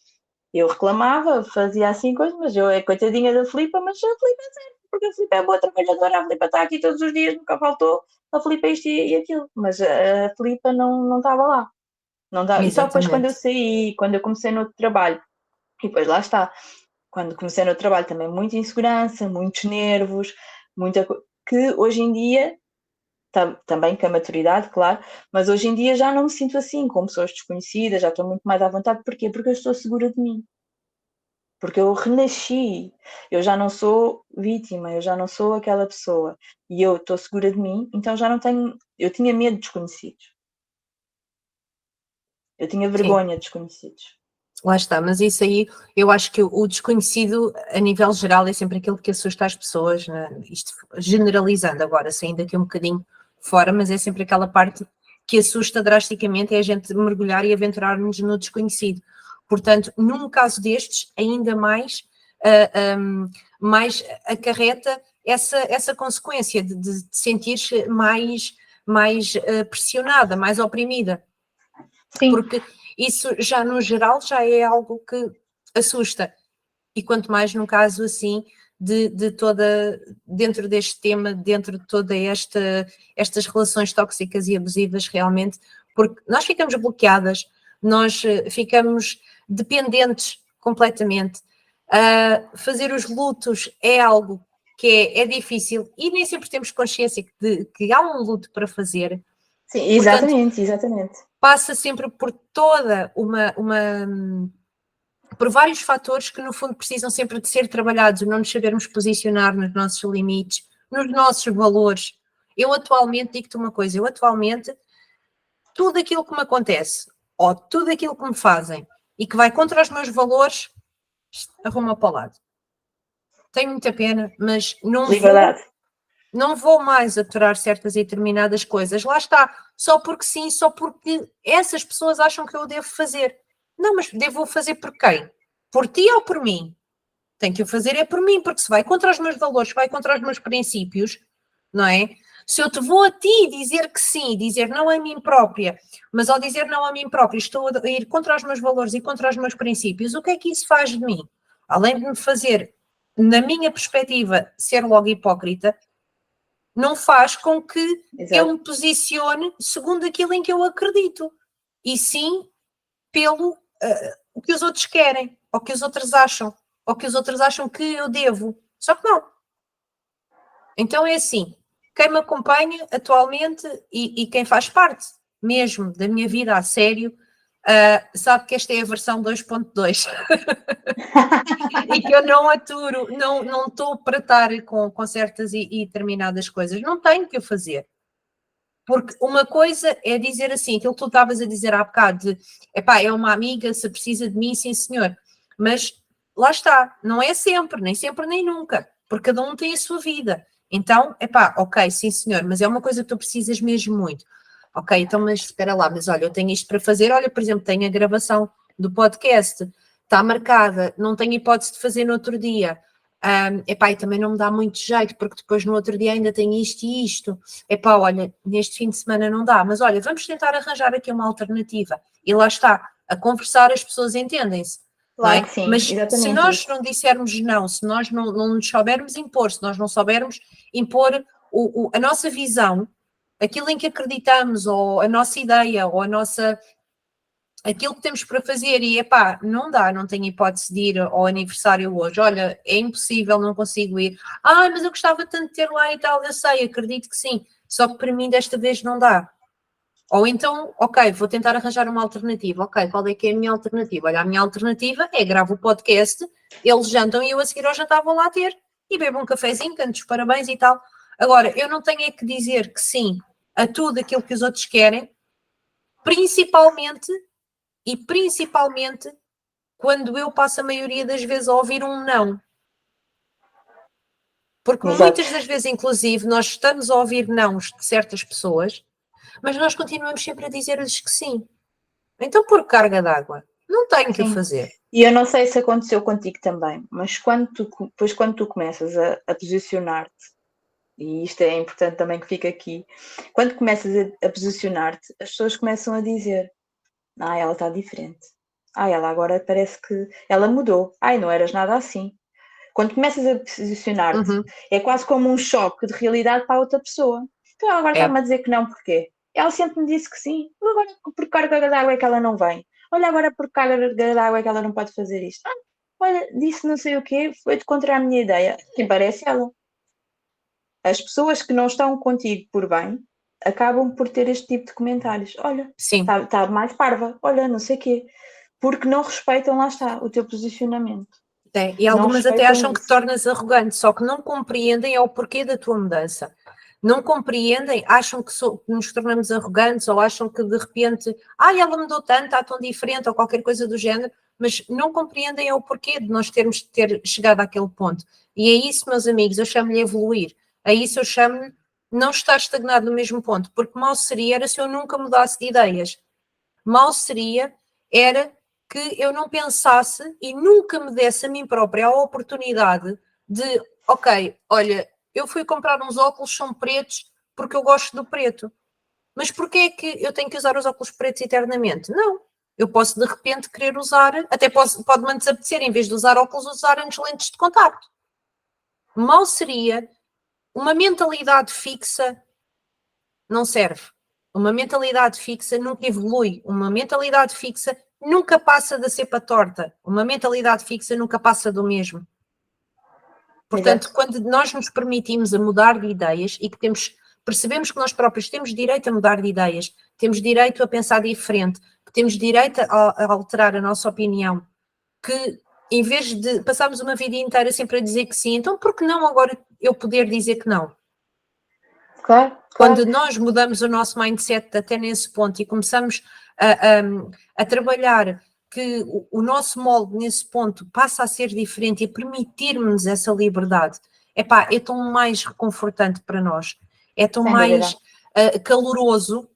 [SPEAKER 2] eu reclamava, fazia assim coisas, mas eu é coitadinha da Filipa, mas a Filipa é sério, porque a Filipa é boa trabalhadora, a Filipa está aqui todos os dias, nunca faltou, a Filipa é isto e aquilo, mas a Filipa não estava lá. Não dá. E só depois quando eu
[SPEAKER 1] Exatamente.
[SPEAKER 2] saí, quando eu comecei no outro trabalho, e depois lá está, quando comecei no trabalho também muita insegurança, muitos nervos, que hoje em dia, também com a maturidade, claro, mas hoje em dia já não me sinto assim, com pessoas desconhecidas, já estou muito mais à vontade. Porquê? Porque eu estou segura de mim. Porque eu renasci, eu já não sou vítima, eu já não sou aquela pessoa. E eu estou segura de mim, então já não tenho. Eu tinha medo de desconhecidos. Eu tinha
[SPEAKER 1] Sim.
[SPEAKER 2] vergonha de desconhecidos.
[SPEAKER 1] Lá está, mas isso aí, eu acho que o desconhecido, a nível geral, é sempre aquilo que assusta as pessoas, né? Isto generalizando agora, saindo aqui um bocadinho fora, mas é sempre aquela parte que assusta drasticamente, é a gente mergulhar e aventurar-nos no desconhecido. Portanto, num caso destes, ainda mais acarreta essa consequência de sentir-se mais pressionada, mais oprimida.
[SPEAKER 2] Sim.
[SPEAKER 1] Porque isso já no geral já é algo que assusta. E quanto mais num caso assim, de toda, dentro deste tema, dentro de toda estas relações tóxicas e abusivas realmente, porque nós ficamos bloqueadas, nós ficamos dependentes completamente. Fazer os lutos é algo que é difícil e nem sempre temos consciência de que há um luto para fazer.
[SPEAKER 2] Sim,
[SPEAKER 1] Portanto,
[SPEAKER 2] exatamente.
[SPEAKER 1] passa sempre por toda por vários fatores que no fundo precisam sempre de ser trabalhados, não nos sabermos posicionar nos nossos limites, nos nossos valores. Eu atualmente, digo-te uma coisa, tudo aquilo que me acontece, ou tudo aquilo que me fazem, e que vai contra os meus valores, arruma para o lado. Tenho muita pena, mas
[SPEAKER 2] Liberdade.
[SPEAKER 1] não vou mais aturar certas e determinadas coisas. Lá está, só porque sim, só porque essas pessoas acham que eu devo fazer. Não, mas devo fazer por quem? Por ti ou por mim? Tenho que o fazer é por mim, porque se vai contra os meus valores, se vai contra os meus princípios, não é? Se eu te vou a ti dizer que sim, dizer não a mim própria, mas ao dizer não a mim própria estou a ir contra os meus valores e contra os meus princípios, o que é que isso faz de mim? Além de me fazer, na minha perspectiva, ser logo hipócrita, não faz com que eu me posicione segundo aquilo em que eu acredito, e sim pelo o que os outros querem, ou que os outros acham, ou que os outros acham que eu devo. Só que não. Então é assim, quem me acompanha atualmente e quem faz parte mesmo da minha vida a sério, sabe que esta é a versão 2.2 e que eu não aturo, não estou para estar com certas e determinadas coisas, não tenho que o fazer. Porque uma coisa é dizer assim, aquilo que tu estavas a dizer há bocado, de epá, é uma amiga, se precisa de mim, sim senhor, mas lá está, não é sempre, nem nunca, porque cada um tem a sua vida. Então, epá, ok, sim senhor, mas é uma coisa que tu precisas mesmo muito. Ok, então, mas espera lá, mas olha, eu tenho isto para fazer, olha, por exemplo, tenho a gravação do podcast, está marcada, não tenho hipótese de fazer no outro dia. Epá, e também não me dá muito jeito, porque depois no outro dia ainda tenho isto e isto. Epá, olha, neste fim de semana não dá, mas olha, vamos tentar arranjar aqui uma alternativa. E lá está, a conversar as pessoas entendem-se, não
[SPEAKER 2] Claro
[SPEAKER 1] é?
[SPEAKER 2] que sim,
[SPEAKER 1] Mas se
[SPEAKER 2] exatamente
[SPEAKER 1] nós
[SPEAKER 2] isso.
[SPEAKER 1] não dissermos não, se nós não nos soubermos impor, se nós não soubermos impor a nossa visão, aquilo em que acreditamos, ou a nossa ideia, ou aquilo que temos para fazer, e epá, não dá, não tenho hipótese de ir ao aniversário hoje, olha, é impossível, não consigo ir, mas eu gostava tanto de ter lá e tal, eu sei, acredito que sim, só que para mim desta vez não dá. Ou então, ok, vou tentar arranjar uma alternativa, ok, qual é que é a minha alternativa? Olha, a minha alternativa é gravo o podcast, eles jantam e eu a seguir ao jantar vou lá ter, e bebo um cafezinho, canto os parabéns e tal. Agora, eu não tenho é que dizer que sim a tudo aquilo que os outros querem, principalmente quando eu passo a maioria das vezes a ouvir um não. Porque
[SPEAKER 2] Exato.
[SPEAKER 1] muitas das vezes, inclusive, nós estamos a ouvir nãos de certas pessoas, mas nós continuamos sempre a dizer-lhes que sim. Então, por carga d'água, não tenho que o
[SPEAKER 2] Sim.
[SPEAKER 1] fazer.
[SPEAKER 2] E eu não sei se aconteceu contigo também, mas quando tu começas a posicionar-te, e isto é importante também que fique aqui, quando começas a posicionar-te, as pessoas começam a dizer: ela está diferente. Ela agora parece que ela mudou. Não eras nada assim. Quando começas a posicionar-te, é quase como um choque de realidade para a outra pessoa. Então ela agora está-me a dizer que não, porquê? Ela sempre me disse que sim. Agora, por carga d'água é que ela não vem. Olha, agora por carga d'água é que ela não pode fazer isto. Olha, disse não sei o quê, foi de contra a minha ideia. Quem parece ela. As pessoas que não estão contigo por bem acabam por ter este tipo de comentários. Olha,
[SPEAKER 1] Sim.
[SPEAKER 2] está mais parva. Olha, não sei o quê. Porque não respeitam, lá está, o teu posicionamento.
[SPEAKER 1] É, e algumas até acham que te tornas arrogante, só que não compreendem o porquê da tua mudança. Não compreendem, acham que nos tornamos arrogantes, ou acham que de repente, ela mudou tanto, está tão diferente, ou qualquer coisa do género, mas não compreendem o porquê de nós termos de ter chegado àquele ponto. E é isso, meus amigos, eu chamo-lhe evoluir. É isso eu chamo-lhe não estar estagnado no mesmo ponto, porque mal seria era se eu nunca mudasse de ideias. Mal seria era que eu não pensasse e nunca me desse a mim própria a oportunidade de, ok, olha, eu fui comprar uns óculos, são pretos, porque eu gosto do preto. Mas porquê é que eu tenho que usar os óculos pretos eternamente? Não. Eu posso de repente querer usar, até pode-me desapetecer, em vez de usar óculos, usar as lentes de contacto. Mal seria uma mentalidade fixa, não serve. Uma mentalidade fixa nunca evolui. Uma mentalidade fixa nunca passa da cepa torta. Uma mentalidade fixa nunca passa do mesmo. Portanto, quando nós nos permitimos a mudar de ideias e que percebemos que nós próprios temos direito a mudar de ideias, temos direito a pensar diferente, que temos direito a alterar a nossa opinião, que em vez de passarmos uma vida inteira sempre a dizer que sim, então por que não agora eu poder dizer que não?
[SPEAKER 2] Claro.
[SPEAKER 1] Quando nós mudamos o nosso mindset até nesse ponto e começamos a trabalhar que o nosso molde nesse ponto passa a ser diferente e permitirmos essa liberdade, é tão mais reconfortante para nós, é tão mais caloroso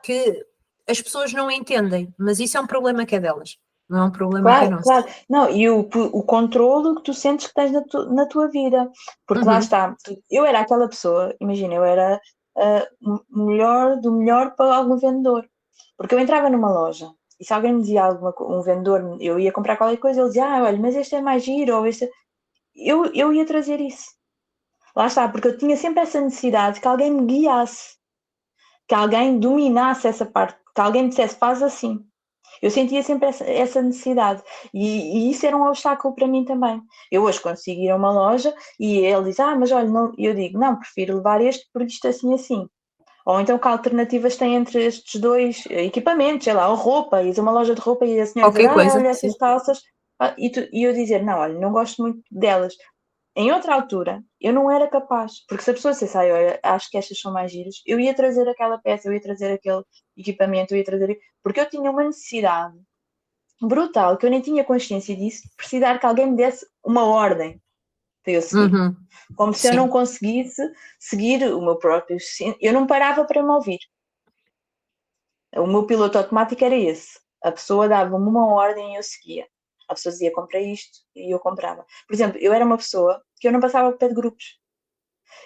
[SPEAKER 1] que as pessoas não entendem, mas isso é um problema que é delas, não é um problema que é nosso.
[SPEAKER 2] Claro. Não, e o controlo que tu sentes que tens na tua vida, porque lá está, eu era aquela pessoa, imagina, eu era melhor do melhor para algum vendedor, porque eu entrava numa loja e se alguém me dizia um vendedor, eu ia comprar qualquer coisa, ele dizia, olha, mas este é mais giro, ou este eu ia trazer isso. Lá está, porque eu tinha sempre essa necessidade que alguém me guiasse, que alguém dominasse essa parte, que alguém me dissesse, faz assim. Eu sentia sempre essa necessidade e isso era um obstáculo para mim também. Eu hoje consigo ir a uma loja e ele diz, mas olha, não, eu digo, não, prefiro levar este porque isto assim assim. Ou então que alternativas tem entre estes dois equipamentos, sei lá, ou roupa, ires a uma loja de roupa e a senhora dizer,
[SPEAKER 1] Qualquer coisa,
[SPEAKER 2] olha
[SPEAKER 1] sim.
[SPEAKER 2] essas calças, e eu dizer, não, olha, não gosto muito delas. Em outra altura, eu não era capaz, porque se a pessoa dissesse, olha, acho que estas são mais giras, eu ia trazer aquela peça, eu ia trazer aquele equipamento, eu ia trazer, porque eu tinha uma necessidade brutal, que eu nem tinha consciência disso, de precisar que alguém me desse uma ordem para eu seguir.
[SPEAKER 1] Uhum.
[SPEAKER 2] Como se eu
[SPEAKER 1] Sim.
[SPEAKER 2] não conseguisse seguir o meu próprio. Eu não parava para me ouvir. O meu piloto automático era esse. A pessoa dava-me uma ordem e eu seguia. A pessoa dizia, compra isto, e eu comprava. Por exemplo, eu era uma pessoa que eu não passava por pé de grupos.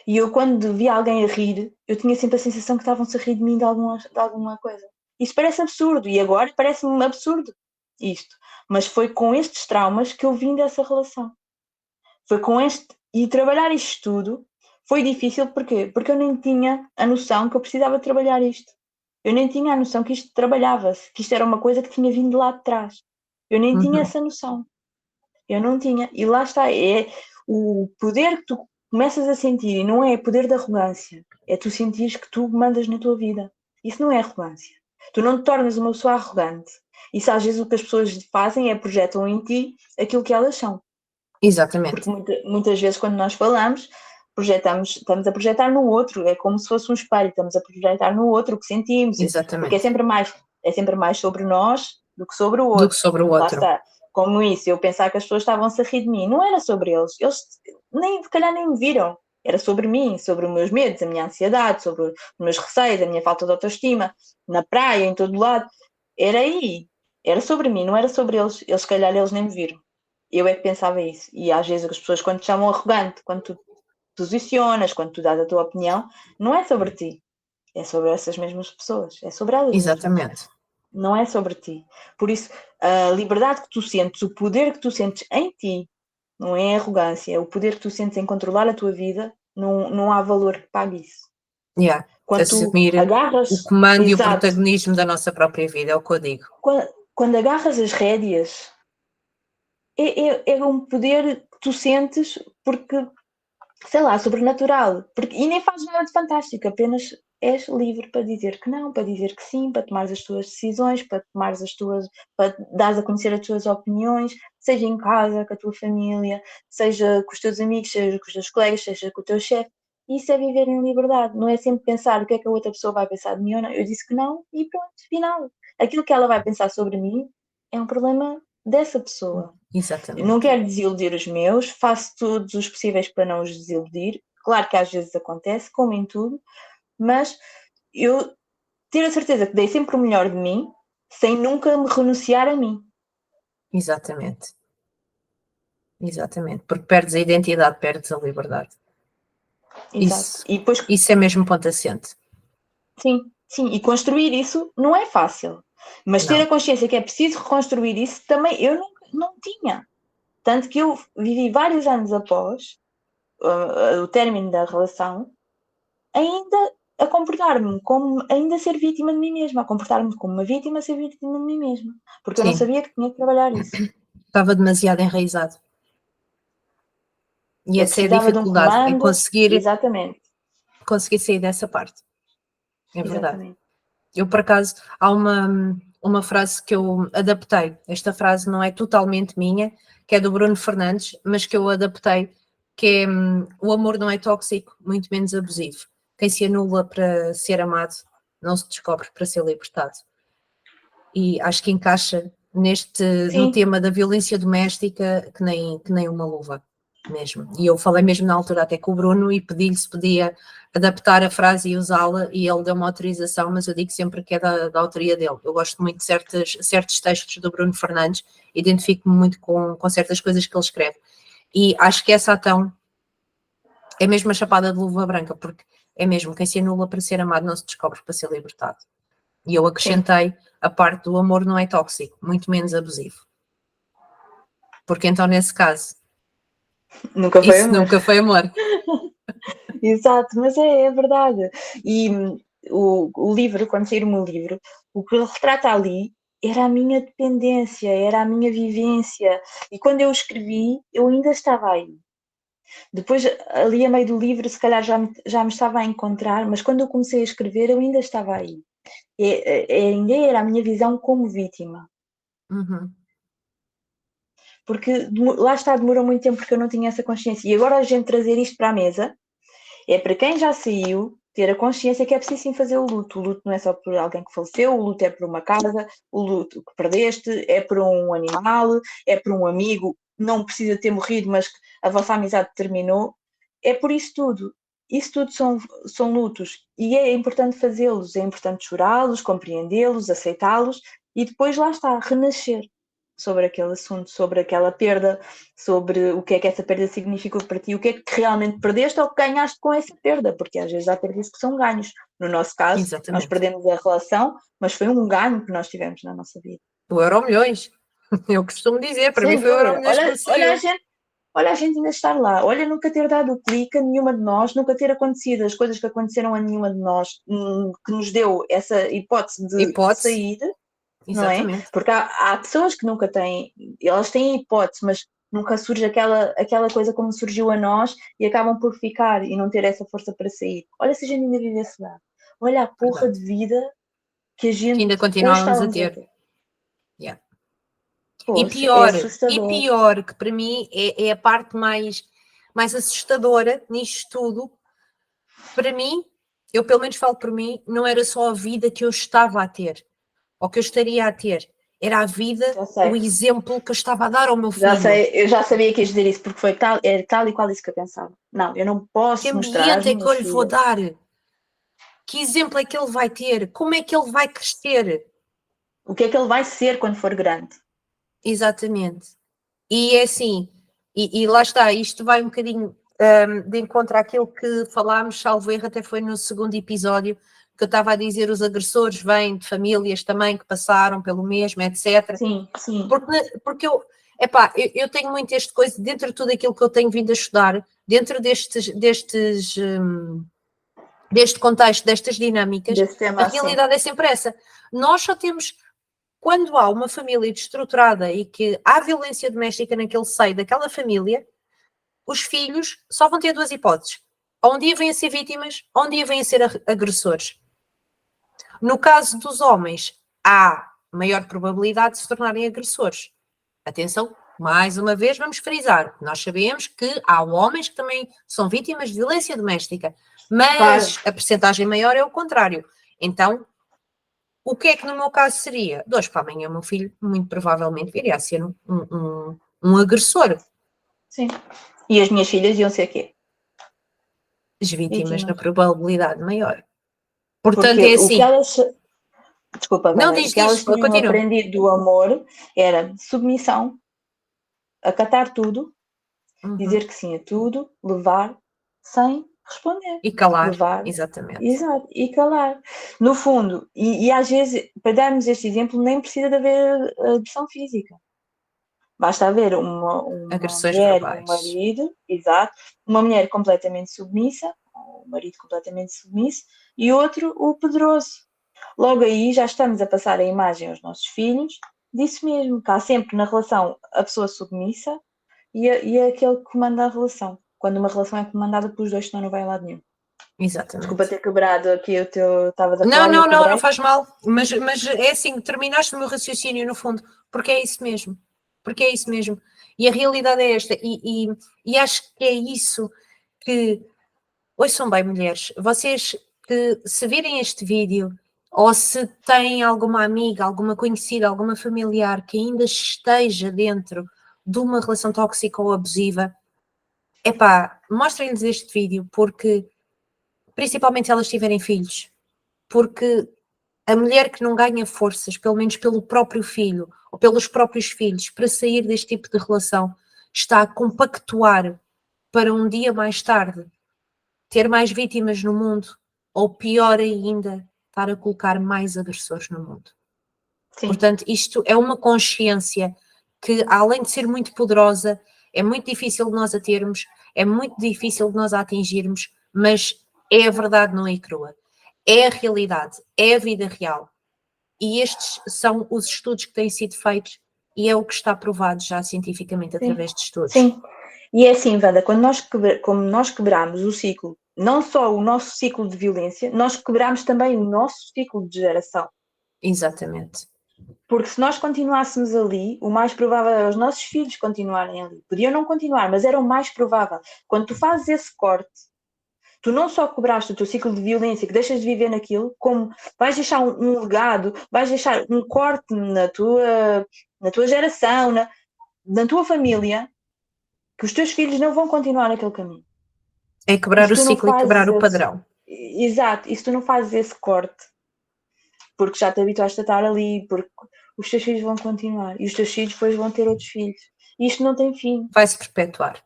[SPEAKER 2] E eu, quando via alguém a rir, eu tinha sempre a sensação que estavam-se a rir de mim de alguma coisa. Isso parece absurdo, e agora parece-me absurdo isto. Mas foi com estes traumas que eu vim dessa relação. Foi com este. E trabalhar isto tudo foi difícil, porquê? Porque eu nem tinha a noção que eu precisava trabalhar isto. Eu nem tinha a noção que isto trabalhava-se, que isto era uma coisa que tinha vindo lá de trás. Eu nem tinha essa noção. Eu não tinha. E lá está, é o poder que tu começas a sentir, e não é poder da arrogância, é tu sentires que tu mandas na tua vida. Isso não é arrogância. Tu não te tornas uma pessoa arrogante. Isso às vezes o que as pessoas fazem é projetam em ti aquilo que elas são.
[SPEAKER 1] Exatamente.
[SPEAKER 2] Porque muitas vezes quando nós falamos, estamos a projetar no outro, é como se fosse um espelho, estamos a projetar no outro o que sentimos,
[SPEAKER 1] Exatamente.
[SPEAKER 2] porque é sempre mais sobre nós do que sobre o outro.
[SPEAKER 1] Do que sobre o outro.
[SPEAKER 2] Lá está. Como isso, eu pensar que as pessoas estavam-se a rir de mim, não era sobre eles se calhar nem me viram, era sobre mim, sobre os meus medos, a minha ansiedade, sobre os meus receios, a minha falta de autoestima, na praia, em todo lado, era aí, era sobre mim, não era sobre eles, se calhar eles nem me viram. Eu é que pensava isso. E às vezes as pessoas, quando te chamam arrogante, quando tu posicionas, quando tu dás a tua opinião, não é sobre ti. É sobre essas mesmas pessoas. É sobre elas mesmas.
[SPEAKER 1] Exatamente.
[SPEAKER 2] Não é sobre ti. Por isso, a liberdade que tu sentes, o poder que tu sentes em ti, não é arrogância. É o poder que tu sentes em controlar a tua vida. Não há valor que pague isso.
[SPEAKER 1] Yeah.
[SPEAKER 2] Quando tu
[SPEAKER 1] Assumir
[SPEAKER 2] agarras...
[SPEAKER 1] o comando e o
[SPEAKER 2] Exato.
[SPEAKER 1] protagonismo da nossa própria vida, é o que eu digo.
[SPEAKER 2] Quando agarras as rédeas, é um poder que tu sentes porque, sei lá, sobrenatural. E nem fazes nada de fantástico, apenas és livre para dizer que não, para dizer que sim, para tomar as tuas decisões, para dares a conhecer as tuas opiniões, seja em casa, com a tua família, seja com os teus amigos, seja com os teus colegas, seja com o teu chefe. Isso é viver em liberdade, não é sempre pensar o que é que a outra pessoa vai pensar de mim ou não. Eu disse que não e pronto, final. Aquilo que ela vai pensar sobre mim é um problema dessa pessoa.
[SPEAKER 1] Exatamente.
[SPEAKER 2] Eu não quero desiludir os meus, faço todos os possíveis para não os desiludir. Claro que às vezes acontece, como em tudo, mas eu tenho a certeza que dei sempre o melhor de mim, sem nunca me renunciar a mim.
[SPEAKER 1] Exatamente. Exatamente. Porque perdes a identidade, perdes a liberdade.
[SPEAKER 2] Exato. E depois,
[SPEAKER 1] isso é mesmo ponto assente.
[SPEAKER 2] Sim, e construir isso não é fácil. Mas
[SPEAKER 1] Não.
[SPEAKER 2] ter a consciência que é preciso reconstruir isso também eu não tinha. Tanto que eu vivi vários anos após o término da relação, ainda a comportar-me como ainda ser vítima de mim mesma, a comportar-me como uma vítima a ser vítima de mim mesma. Porque eu não sabia que tinha que trabalhar isso.
[SPEAKER 1] Estava demasiado enraizado. E essa é a
[SPEAKER 2] precisava de um
[SPEAKER 1] dificuldade,
[SPEAKER 2] comando,
[SPEAKER 1] é conseguir
[SPEAKER 2] exatamente.
[SPEAKER 1] sair dessa parte. É verdade.
[SPEAKER 2] Exatamente.
[SPEAKER 1] Eu, por acaso, há uma frase que eu adaptei. Esta frase não é totalmente minha, que é do Bruno Fernandes, mas que eu adaptei, que é o amor não é tóxico, muito menos abusivo. Quem se anula para ser amado não se descobre para ser libertado. E acho que encaixa no tema da violência doméstica que nem uma luva mesmo. E eu falei mesmo na altura até com o Bruno e pedi-lhe se podia adaptar a frase e usá-la, e ele deu uma autorização, mas eu digo sempre que é da autoria dele. Eu gosto muito de certos textos do Bruno Fernandes, identifico-me muito com certas coisas que ele escreve. E acho que essa então é mesmo a chapada de luva branca, porque é mesmo quem se anula para ser amado não se descobre para ser libertado. E eu acrescentei a parte do amor não é tóxico, muito menos abusivo. Porque então, nesse caso,
[SPEAKER 2] nunca foi
[SPEAKER 1] amor.
[SPEAKER 2] Exato, mas é verdade. E o livro, quando sair o meu livro, o que ele retrata ali era a minha dependência, era a minha vivência. E quando eu escrevi, eu ainda estava aí. Depois, ali a meio do livro, se calhar já me estava a encontrar, mas quando eu comecei a escrever, eu ainda estava aí. Ainda era a minha visão como vítima.
[SPEAKER 1] Uhum.
[SPEAKER 2] Porque lá está, demorou muito tempo porque eu não tinha essa consciência. E agora a gente trazer isto para a mesa é para quem já saiu ter a consciência que é preciso sim fazer o luto. O luto não é só por alguém que faleceu, o luto é por uma casa, o luto que perdeste, é por um animal, é por um amigo, não precisa ter morrido, mas a vossa amizade terminou. É por isso tudo. Isso tudo são lutos e é importante fazê-los, é importante chorá-los, compreendê-los, aceitá-los e depois lá está, renascer sobre aquele assunto, sobre aquela perda, sobre o que é que essa perda significou para ti, o que é que realmente perdeste ou que ganhaste com essa perda, porque às vezes há perdas que são ganhos. No nosso caso, nós
[SPEAKER 1] Exatamente.
[SPEAKER 2] perdemos a relação, mas foi um ganho que nós tivemos na nossa vida.
[SPEAKER 1] O Euromilhões. Eu costumo dizer, para mim
[SPEAKER 2] Sem
[SPEAKER 1] foi o
[SPEAKER 2] dúvida.
[SPEAKER 1] Euromilhões que conseguiu.
[SPEAKER 2] Olha a gente ainda estar lá, olha nunca ter dado o clique a nenhuma de nós, nunca ter acontecido as coisas que aconteceram a nenhuma de nós, que nos deu essa hipótese de
[SPEAKER 1] Hipótese.
[SPEAKER 2] sair, não é?
[SPEAKER 1] Exatamente.
[SPEAKER 2] Porque há pessoas que nunca têm, elas têm hipótese, mas nunca surge aquela coisa como surgiu a nós e acabam por ficar e não ter essa força para sair. Olha se a gente ainda vivesse lá. Olha a porra
[SPEAKER 1] Verdade.
[SPEAKER 2] de vida que a
[SPEAKER 1] Que
[SPEAKER 2] gente
[SPEAKER 1] ainda
[SPEAKER 2] hoje
[SPEAKER 1] continuávamos a
[SPEAKER 2] estávamos a
[SPEAKER 1] ter.
[SPEAKER 2] ter.
[SPEAKER 1] Yeah.
[SPEAKER 2] Poxa, é
[SPEAKER 1] E
[SPEAKER 2] assustador.
[SPEAKER 1] pior, que para mim é a parte mais assustadora nisto tudo, para mim, eu pelo menos falo por mim, não era só a vida que eu estava a ter, ou que eu estaria a ter, era a vida,
[SPEAKER 2] Já
[SPEAKER 1] o
[SPEAKER 2] sei.
[SPEAKER 1] exemplo que eu estava a dar ao meu
[SPEAKER 2] Já
[SPEAKER 1] filho.
[SPEAKER 2] sei, eu já sabia que ias dizer isso, porque era tal e qual isso que eu pensava. Não, eu não
[SPEAKER 1] Que
[SPEAKER 2] posso mostrar às
[SPEAKER 1] ambiente é que eu
[SPEAKER 2] minhas
[SPEAKER 1] lhe vou
[SPEAKER 2] filhas.
[SPEAKER 1] dar? Que exemplo é que ele vai ter? Como é que ele vai crescer?
[SPEAKER 2] O que é que ele vai ser quando for grande?
[SPEAKER 1] Exatamente. E é assim, e lá está, isto vai um bocadinho de encontro àquilo que falámos, salvo erro, até foi no segundo episódio, que eu estava a dizer, os agressores vêm de famílias também que passaram pelo mesmo, etc.
[SPEAKER 2] Sim, sim.
[SPEAKER 1] Porque eu tenho muito este coisa, dentro de tudo aquilo que eu tenho vindo a estudar, dentro deste contexto, destas dinâmicas,
[SPEAKER 2] Desse tema
[SPEAKER 1] a
[SPEAKER 2] assim.
[SPEAKER 1] realidade é sempre essa. Nós só temos, quando há uma família destruturada e que há violência doméstica naquele seio daquela família, os filhos só vão ter duas hipóteses. Ou um dia vêm a ser vítimas, ou um dia vêm a ser agressores. No caso dos homens, há maior probabilidade de se tornarem agressores. Atenção, mais uma vez vamos frisar, nós sabemos que há homens que também são vítimas de violência doméstica, mas
[SPEAKER 2] Claro.
[SPEAKER 1] a percentagem maior é o contrário. Então, o que é que no meu caso seria? De hoje para amanhã o meu filho muito provavelmente viria a ser um agressor.
[SPEAKER 2] Sim. E as minhas filhas iam ser quê?
[SPEAKER 1] As vítimas na
[SPEAKER 2] Vítimas.
[SPEAKER 1] probabilidade maior. Portanto,
[SPEAKER 2] Porque
[SPEAKER 1] é
[SPEAKER 2] o que
[SPEAKER 1] assim.
[SPEAKER 2] elas. Desculpa,
[SPEAKER 1] Não,
[SPEAKER 2] Wanda. O que elas
[SPEAKER 1] diz,
[SPEAKER 2] tinham
[SPEAKER 1] continua.
[SPEAKER 2] aprendido do amor era submissão, acatar tudo,
[SPEAKER 1] Uhum.
[SPEAKER 2] dizer que sim a tudo, levar sem responder.
[SPEAKER 1] E calar,
[SPEAKER 2] Levar,
[SPEAKER 1] exatamente.
[SPEAKER 2] exato, e calar. No fundo, e às vezes, para darmos este exemplo, nem precisa de haver agressão física. Basta haver uma
[SPEAKER 1] Agressões
[SPEAKER 2] mulher e um
[SPEAKER 1] verbais.
[SPEAKER 2] marido, exato, uma mulher completamente submissa, ou um marido completamente submisso, e outro o poderoso. Logo aí já estamos a passar a imagem aos nossos filhos disso mesmo, que há sempre na relação a pessoa submissa e aquele que comanda a relação. Quando uma relação é comandada pelos dois, senão não vai a lado nenhum. Desculpa
[SPEAKER 1] Exatamente.
[SPEAKER 2] ter quebrado aqui o teu. Estavas a
[SPEAKER 1] Não,
[SPEAKER 2] falar e eu
[SPEAKER 1] não, não, não
[SPEAKER 2] quebrei.
[SPEAKER 1] faz mal. Mas é assim, terminaste o meu raciocínio no fundo, porque é isso mesmo. Porque é isso mesmo. E a realidade é esta. E acho que é isso que. Ouçam bem, mulheres, vocês que se virem este vídeo, ou se têm alguma amiga, alguma conhecida, alguma familiar que ainda esteja dentro de uma relação tóxica ou abusiva, mostrem-lhes este vídeo, porque, principalmente se elas tiverem filhos, porque a mulher que não ganha forças, pelo menos pelo próprio filho, ou pelos próprios filhos, para sair deste tipo de relação, está a compactuar para um dia mais tarde ter mais vítimas no mundo, ou pior ainda, estar a colocar mais agressores no mundo.
[SPEAKER 2] Sim.
[SPEAKER 1] Portanto, isto é uma consciência que, além de ser muito poderosa, é muito difícil de nós a termos, é muito difícil de nós a atingirmos, mas é a verdade nua e crua. É a realidade, é a vida real. E estes são os estudos que têm sido feitos e é o que está provado já cientificamente através de estudos.
[SPEAKER 2] Sim, e é assim, Wanda, como nós quebramos o ciclo, não só o nosso ciclo de violência, nós quebramos também o nosso ciclo de geração.
[SPEAKER 1] Exatamente.
[SPEAKER 2] Porque se nós continuássemos ali, o mais provável é os nossos filhos continuarem ali. Podiam não continuar, mas era o mais provável. Quando tu fazes esse corte, tu não só quebraste o teu ciclo de violência, que deixas de viver naquilo, como vais deixar um legado, vais deixar um corte na tua geração, na tua família, que os teus filhos não vão continuar naquele caminho.
[SPEAKER 1] É quebrar o ciclo e quebrar o padrão.
[SPEAKER 2] Exato, e se tu não fazes esse corte, porque já te habituaste a estar ali, porque os teus filhos vão continuar, e os teus filhos depois vão ter outros filhos. E isto não tem fim.
[SPEAKER 1] Vai-se perpetuar.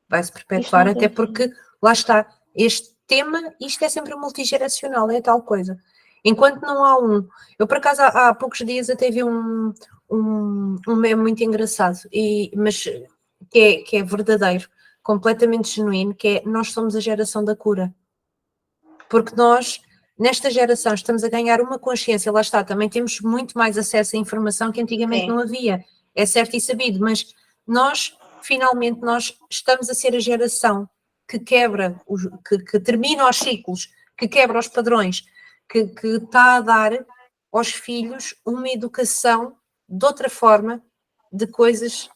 [SPEAKER 1] Vai-se perpetuar, até porque, lá está, este tema, isto é sempre multigeracional, é tal coisa. Enquanto não há um... Eu, por acaso, há poucos dias até vi um meme muito engraçado, mas que é verdadeiro, completamente genuíno, que é: nós somos a geração da cura. Porque nós, nesta geração, estamos a ganhar uma consciência, lá está, também temos muito mais acesso à informação que antigamente não havia, é certo e sabido, mas nós, finalmente, nós estamos a ser a geração que quebra, que termina os ciclos, que quebra os padrões, que está a dar aos filhos uma educação de outra forma, de coisas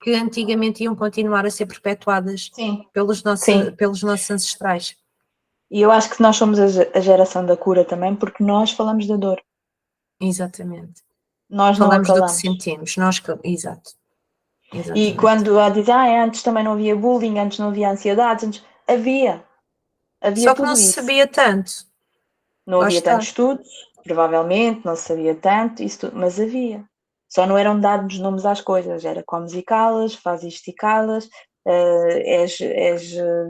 [SPEAKER 1] que antigamente iam continuar a ser perpetuadas pelos nossos ancestrais.
[SPEAKER 2] E eu acho que nós somos a geração da cura também, porque nós falamos da dor.
[SPEAKER 1] Exatamente.
[SPEAKER 2] Nós
[SPEAKER 1] falamos
[SPEAKER 2] não
[SPEAKER 1] do que sentimos. Exato.
[SPEAKER 2] E quando antes também não havia bullying, antes não havia ansiedade, antes havia
[SPEAKER 1] Só que
[SPEAKER 2] tudo
[SPEAKER 1] não se
[SPEAKER 2] isso.
[SPEAKER 1] sabia tanto.
[SPEAKER 2] Não havia tantos estudos, provavelmente, não se sabia tanto, mas havia. Só não eram dados nomes às coisas, era comes e calas, faz isto e calas, és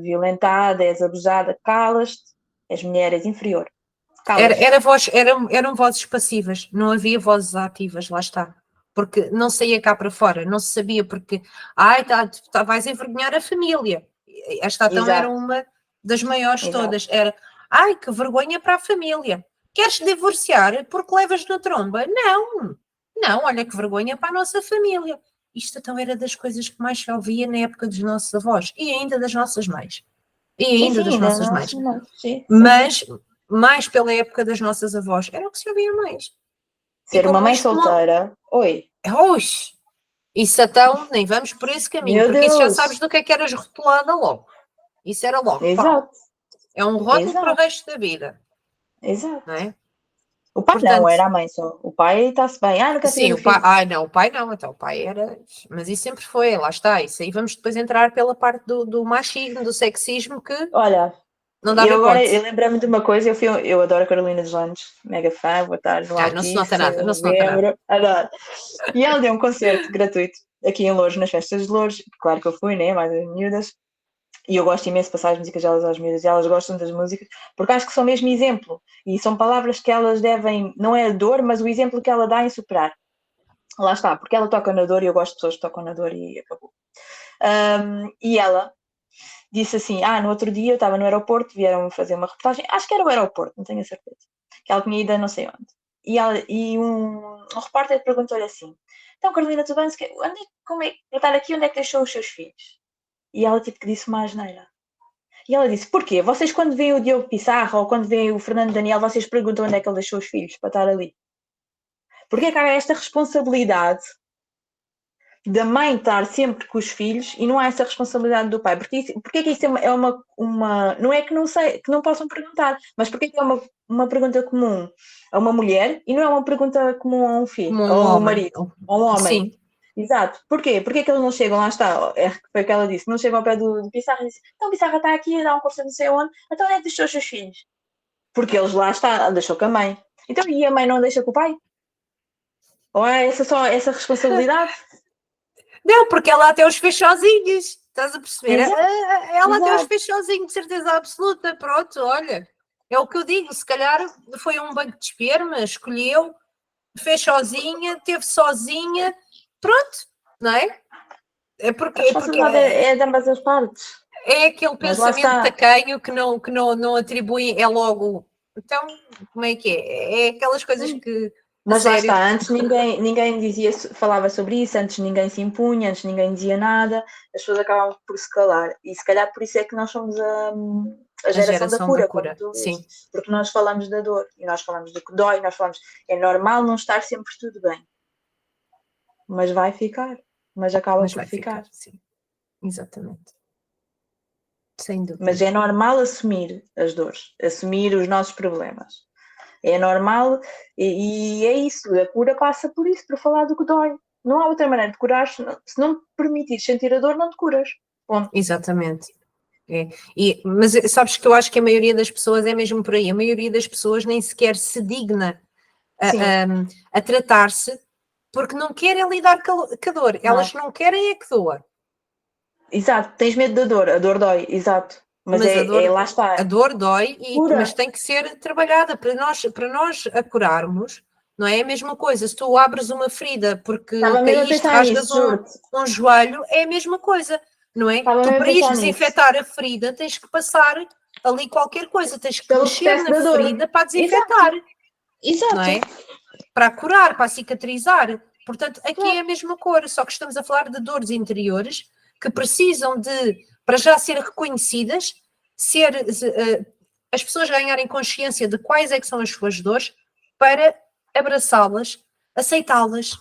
[SPEAKER 2] violentada, és abusada, calas-te, és mulher, és inferior.
[SPEAKER 1] Eram vozes passivas, não havia vozes ativas, lá está. Porque não saía cá para fora, não se sabia porque, vais envergonhar a família. Esta então era uma das maiores todas. Era, que vergonha para a família. Queres divorciar porque levas na tromba? Não, olha que vergonha para a nossa família. Isto então era das coisas que mais se ouvia na época dos nossos avós e ainda das nossas mães. Mas mais pela época das nossas avós, era o que se ouvia mais.
[SPEAKER 2] Ser uma mãe solteira, oi.
[SPEAKER 1] Isso então, nem vamos por esse caminho,
[SPEAKER 2] Meu
[SPEAKER 1] porque
[SPEAKER 2] Deus.
[SPEAKER 1] isso já sabes do que é que eras rotulada logo. Isso era logo.
[SPEAKER 2] Exato.
[SPEAKER 1] É um rótulo para o resto da vida.
[SPEAKER 2] Exato.
[SPEAKER 1] Não é?
[SPEAKER 2] O pai não, era a mãe só. O pai está-se bem. Não quer
[SPEAKER 1] sim,
[SPEAKER 2] o pai.
[SPEAKER 1] Não, o pai não. Então, o pai era... Mas isso sempre foi, lá está. Isso aí vamos depois entrar pela parte do machismo, do sexismo, que...
[SPEAKER 2] Olha,
[SPEAKER 1] não dava
[SPEAKER 2] eu lembrei-me de uma coisa, eu adoro a Carolina Deslandes, mega fã, vou estar no
[SPEAKER 1] Altice, não se nota nada, não se nota nada.
[SPEAKER 2] Adoro. E ela deu um concerto gratuito aqui em Loures, nas festas de Loures, claro que eu fui, né, mais as miúdas, e eu gosto imenso de passar as músicas delas às miúdas, e elas gostam das músicas, porque acho que são mesmo exemplo, e são palavras que elas devem, não é a dor, mas o exemplo que ela dá em superar. Lá está, porque ela toca na dor, e eu gosto de pessoas que tocam na dor, e acabou. E ela disse assim, no outro dia eu estava no aeroporto, vieram fazer uma reportagem, acho que era o aeroporto, não tenho a certeza, que ela tinha ido a não sei onde. E um repórter perguntou-lhe assim, então Carolina, tudo bem? Como é que estar aqui, onde é que deixou os seus filhos? E ela tipo que disse uma asneira. E ela disse, porquê? Vocês quando veem o Diogo Pissarra ou quando veem o Fernando Daniel, vocês perguntam onde é que ele deixou os filhos para estar ali? Porquê que há esta responsabilidade da mãe estar sempre com os filhos e não há essa responsabilidade do pai? Porque é que isso é uma... Não é que não sei, que não possam perguntar, mas porque é que é uma pergunta comum a uma mulher e não é uma pergunta comum a um filho, ou a um marido, ou a um homem?
[SPEAKER 1] Sim.
[SPEAKER 2] Exato. Porquê? Porquê que eles não chegam, lá está, foi o que ela disse, não chegam ao pé do Pissarra e dizem, então o Pissarra está aqui a dar um curso não sei onde, então onde é que deixou os seus filhos? Porque eles lá está, deixou com a mãe. Então, e a mãe não deixa com o pai? Ou é essa responsabilidade?
[SPEAKER 1] Não, porque ela até os fez sozinhos, estás a perceber?
[SPEAKER 2] Exato.
[SPEAKER 1] Ela até os fez sozinho, de certeza absoluta, pronto, olha, é o que eu digo, se calhar foi um banco de esperma, escolheu, fez sozinha, teve sozinha, pronto, não é? É porque
[SPEAKER 2] é de ambas as partes.
[SPEAKER 1] É aquele pensamento tacanho que não atribui, é logo Então, como é que é? É aquelas coisas que,
[SPEAKER 2] Mas lá
[SPEAKER 1] sério,
[SPEAKER 2] está, antes ninguém dizia, falava sobre isso, antes ninguém se impunha, antes ninguém dizia nada, as pessoas acabavam por se calar. E se calhar por isso é que nós somos a geração da cura, como tu
[SPEAKER 1] sim,
[SPEAKER 2] dizes. Porque nós falamos da dor, e nós falamos do que dói, nós falamos, é normal não estar sempre tudo bem. Mas vai ficar, mas acaba
[SPEAKER 1] mas
[SPEAKER 2] por
[SPEAKER 1] vai
[SPEAKER 2] ficar.
[SPEAKER 1] sim, exatamente. Sem dúvida.
[SPEAKER 2] Mas é normal assumir as dores, assumir os nossos problemas. É normal e é isso, a cura passa por isso, por falar do que dói. Não há outra maneira de curar, se não te permitires sentir a dor, não te curas. Ponto.
[SPEAKER 1] Exatamente. É. Mas sabes que eu acho que a maioria das pessoas é mesmo por aí. A maioria das pessoas nem sequer se digna a tratar-se porque não querem lidar com a dor. Elas não querem é que doa.
[SPEAKER 2] Exato, tens medo da dor, a dor dói, exato. Mas
[SPEAKER 1] a dor,
[SPEAKER 2] lá está.
[SPEAKER 1] A dor dói,
[SPEAKER 2] Cura.
[SPEAKER 1] mas tem que ser trabalhada para nós a curarmos. Não é a mesma coisa. Se tu abres uma ferida porque
[SPEAKER 2] Estava mesmo a
[SPEAKER 1] caíste,
[SPEAKER 2] pensar
[SPEAKER 1] rasgas
[SPEAKER 2] nisso,
[SPEAKER 1] um joelho, é a mesma coisa, não é?
[SPEAKER 2] Estava
[SPEAKER 1] Tu
[SPEAKER 2] mesmo a
[SPEAKER 1] para ires
[SPEAKER 2] pensar nisso.
[SPEAKER 1] desinfetar a ferida tens que passar ali qualquer coisa, tens que
[SPEAKER 2] Pelo
[SPEAKER 1] mexer
[SPEAKER 2] processo
[SPEAKER 1] na
[SPEAKER 2] da dor.
[SPEAKER 1] ferida para desinfetar,
[SPEAKER 2] Exato.
[SPEAKER 1] não é? Para curar, para cicatrizar. Portanto, aqui é a mesma cor, só que estamos a falar de dores interiores que precisam de, para já ser reconhecidas, as pessoas ganharem consciência de quais é que são as suas dores para abraçá-las, aceitá-las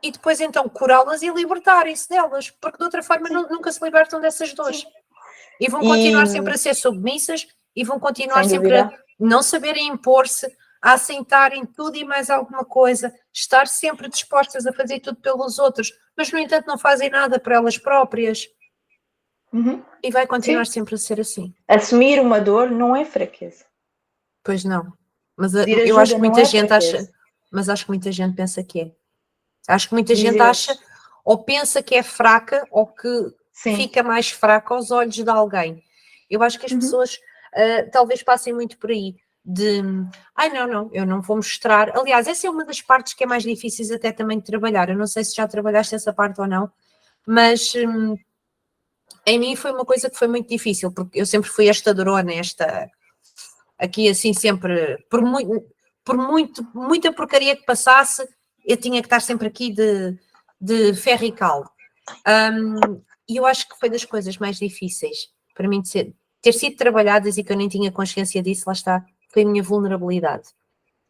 [SPEAKER 1] e depois então curá-las e libertarem-se delas, porque de outra forma nunca se libertam dessas dores. E vão continuar sempre a ser submissas e vão continuar sempre a não saberem impor-se, a aceitarem tudo e mais alguma coisa, estar sempre dispostas a fazer tudo pelos outros, mas no entanto não fazem nada por elas próprias. E vai continuar sempre a ser assim.
[SPEAKER 2] Assumir uma dor não é fraqueza.
[SPEAKER 1] Pois não. Mas eu acho que muita gente acha, mas acho que muita gente pensa que é. Acho que muita gente acha ou pensa que é fraca ou que fica mais fraca aos olhos de alguém. Eu acho que as pessoas talvez passem muito por aí de não, eu não vou mostrar. Aliás, essa é uma das partes que é mais difíceis até também de trabalhar. Eu não sei se já trabalhaste essa parte ou não, mas em mim foi uma coisa que foi muito difícil, porque eu sempre fui esta durona, aqui assim sempre, por muita porcaria que passasse, eu tinha que estar sempre aqui de ferro e cal. E eu acho que foi das coisas mais difíceis para mim ter sido trabalhadas e que eu nem tinha consciência disso, lá está, foi a minha vulnerabilidade.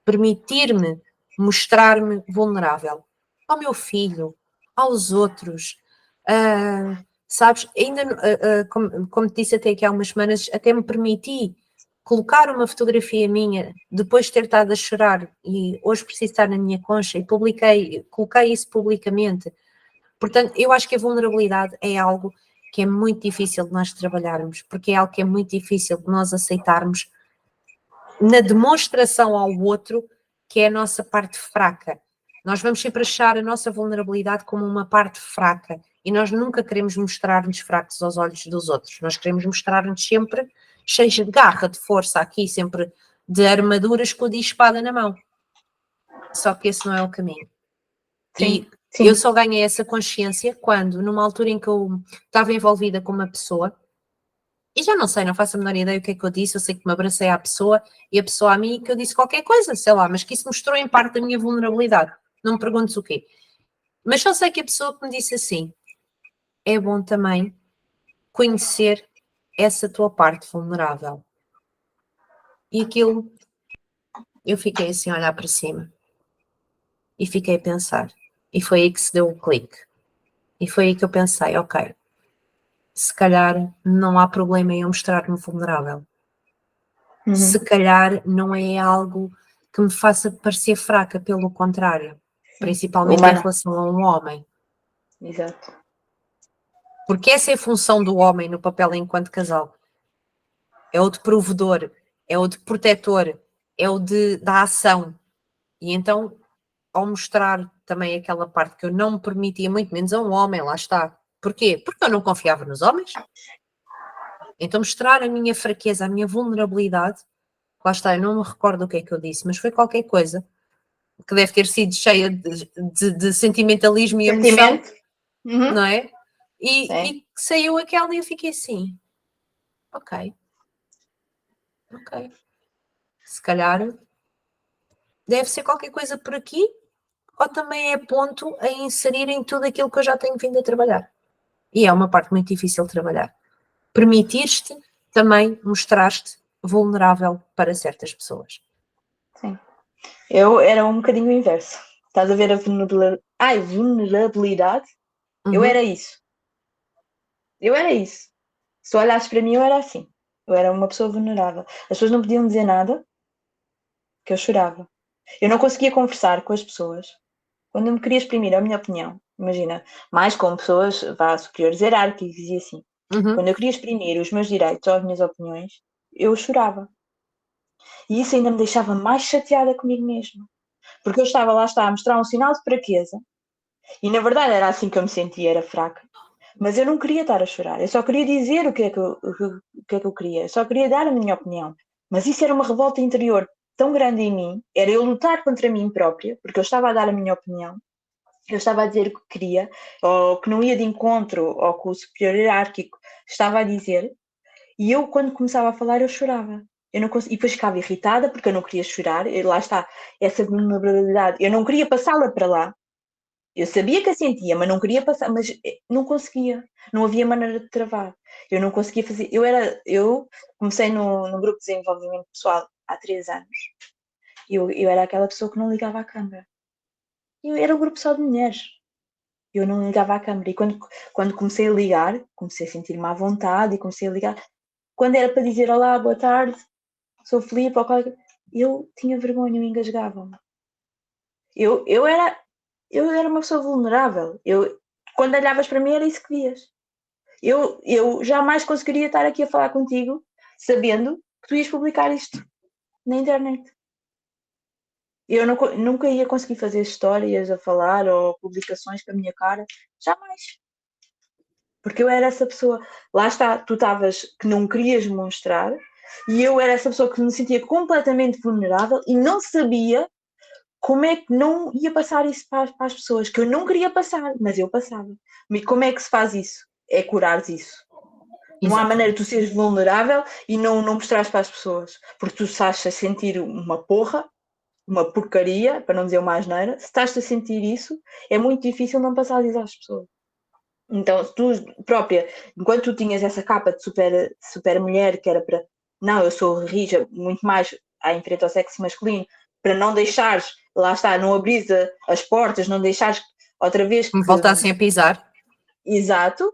[SPEAKER 1] Permitir-me mostrar-me vulnerável ao meu filho, aos outros. Sabes, ainda, como te disse até aqui há umas semanas, até me permiti colocar uma fotografia minha, depois de ter estado a chorar, e hoje preciso estar na minha concha, e coloquei isso publicamente. Portanto, eu acho que a vulnerabilidade é algo que é muito difícil de nós trabalharmos, porque é algo que é muito difícil de nós aceitarmos na demonstração ao outro que é a nossa parte fraca. Nós vamos sempre achar a nossa vulnerabilidade como uma parte fraca e nós nunca queremos mostrar-nos fracos aos olhos dos outros. Nós queremos mostrar-nos sempre cheios de garra, de força, aqui sempre de armadura, escudo e espada na mão. Só que esse não é o caminho. Sim. E eu só ganhei essa consciência quando, numa altura em que eu estava envolvida com uma pessoa, e já não sei, não faço a menor ideia o que é que eu disse, eu sei que me abracei à pessoa e a pessoa a mim que eu disse qualquer coisa, sei lá, mas que isso mostrou em parte a minha vulnerabilidade. Não me perguntes o quê. Mas só sei que a pessoa que me disse assim, é bom também conhecer essa tua parte vulnerável. E aquilo, eu fiquei assim a olhar para cima e fiquei a pensar. E foi aí que se deu o clique. E foi aí que eu pensei, ok, se calhar não há problema em eu mostrar-me vulnerável. Se calhar não é algo que me faça parecer fraca, pelo contrário, principalmente em relação a um homem.
[SPEAKER 2] Exato.
[SPEAKER 1] Porque essa é a função do homem no papel enquanto casal. É o de provedor, é o de protetor, é o da ação. E então, ao mostrar também aquela parte que eu não me permitia, muito menos a um homem, lá está. Porquê? Porque eu não confiava nos homens. Então mostrar a minha fraqueza, a minha vulnerabilidade, lá está, eu não me recordo o que é que eu disse, mas foi qualquer coisa que deve ter sido cheia de sentimentalismo e emoção, não é? E saiu aquela e eu fiquei assim, ok. se calhar deve ser qualquer coisa por aqui, ou também é ponto a inserir em tudo aquilo que eu já tenho vindo a trabalhar. E é uma parte muito difícil de trabalhar. Permitir-te também mostrar-te vulnerável para certas pessoas.
[SPEAKER 2] Sim. Eu era um bocadinho o inverso. Estás a ver a vulnerabilidade? Eu era isso. Eu era isso. Se tu olhasses para mim, eu era assim. Eu era uma pessoa vulnerável. As pessoas não podiam dizer nada, que eu chorava. Eu não conseguia conversar com as pessoas. Quando eu me queria exprimir a minha opinião, imagina, mais com pessoas superiores hierárquicas e assim. Quando eu queria exprimir os meus direitos ou as minhas opiniões, eu chorava. E isso ainda me deixava mais chateada comigo mesma. Porque eu estava lá, a mostrar um sinal de fraqueza. E na verdade era assim que eu me sentia, era fraca. Mas eu não queria estar a chorar. Eu só queria dizer o que é que eu queria. Eu só queria dar a minha opinião. Mas isso era uma revolta interior tão grande em mim. Era eu lutar contra mim própria, porque eu estava a dar a minha opinião. Eu estava a dizer o que queria, ou que não ia de encontro ao que o superior hierárquico estava a dizer. E eu, quando começava a falar, eu chorava. Eu não conseguia, e depois ficava irritada porque eu não queria chorar. E lá está, essa vulnerabilidade. Eu não queria passá-la para lá. Eu sabia que a sentia, mas não queria passar, mas não conseguia. Não havia maneira de travar. Eu não conseguia fazer. Eu comecei no grupo de desenvolvimento pessoal há 3 anos. Eu era aquela pessoa que não ligava à câmara. Eu era um grupo só de mulheres. Eu não ligava à câmara. E quando comecei a ligar, comecei a sentir-me à vontade e comecei a ligar. Quando era para dizer olá, boa tarde, sou Filipe, ou qualquer... eu tinha vergonha, eu engasgava-me. Eu era uma pessoa vulnerável. Quando olhavas para mim, era isso que vias. Eu jamais conseguiria estar aqui a falar contigo sabendo que tu ias publicar isto na internet. Eu nunca ia conseguir fazer histórias a falar ou publicações com a minha cara. Jamais. Porque eu era essa pessoa. Lá está, tu estavas que não querias mostrar e eu era essa pessoa que me sentia completamente vulnerável e não sabia como é que não ia passar isso para as pessoas, que eu não queria passar, mas eu passava. E como é que se faz isso? É curar isso. Não há maneira de tu seres vulnerável e não mostrares para as pessoas, porque tu estás a sentir uma porra, uma porcaria, para não dizer uma asneira. Se estás a sentir isso, é muito difícil não passar isso às pessoas. Então, tu própria, enquanto tu tinhas essa capa de super mulher, que era para, não, eu sou rija, muito mais em frente ao sexo masculino, para não deixares, lá está, não abrir as portas, não deixares outra vez que...
[SPEAKER 1] Me voltassem a pisar.
[SPEAKER 2] Exato.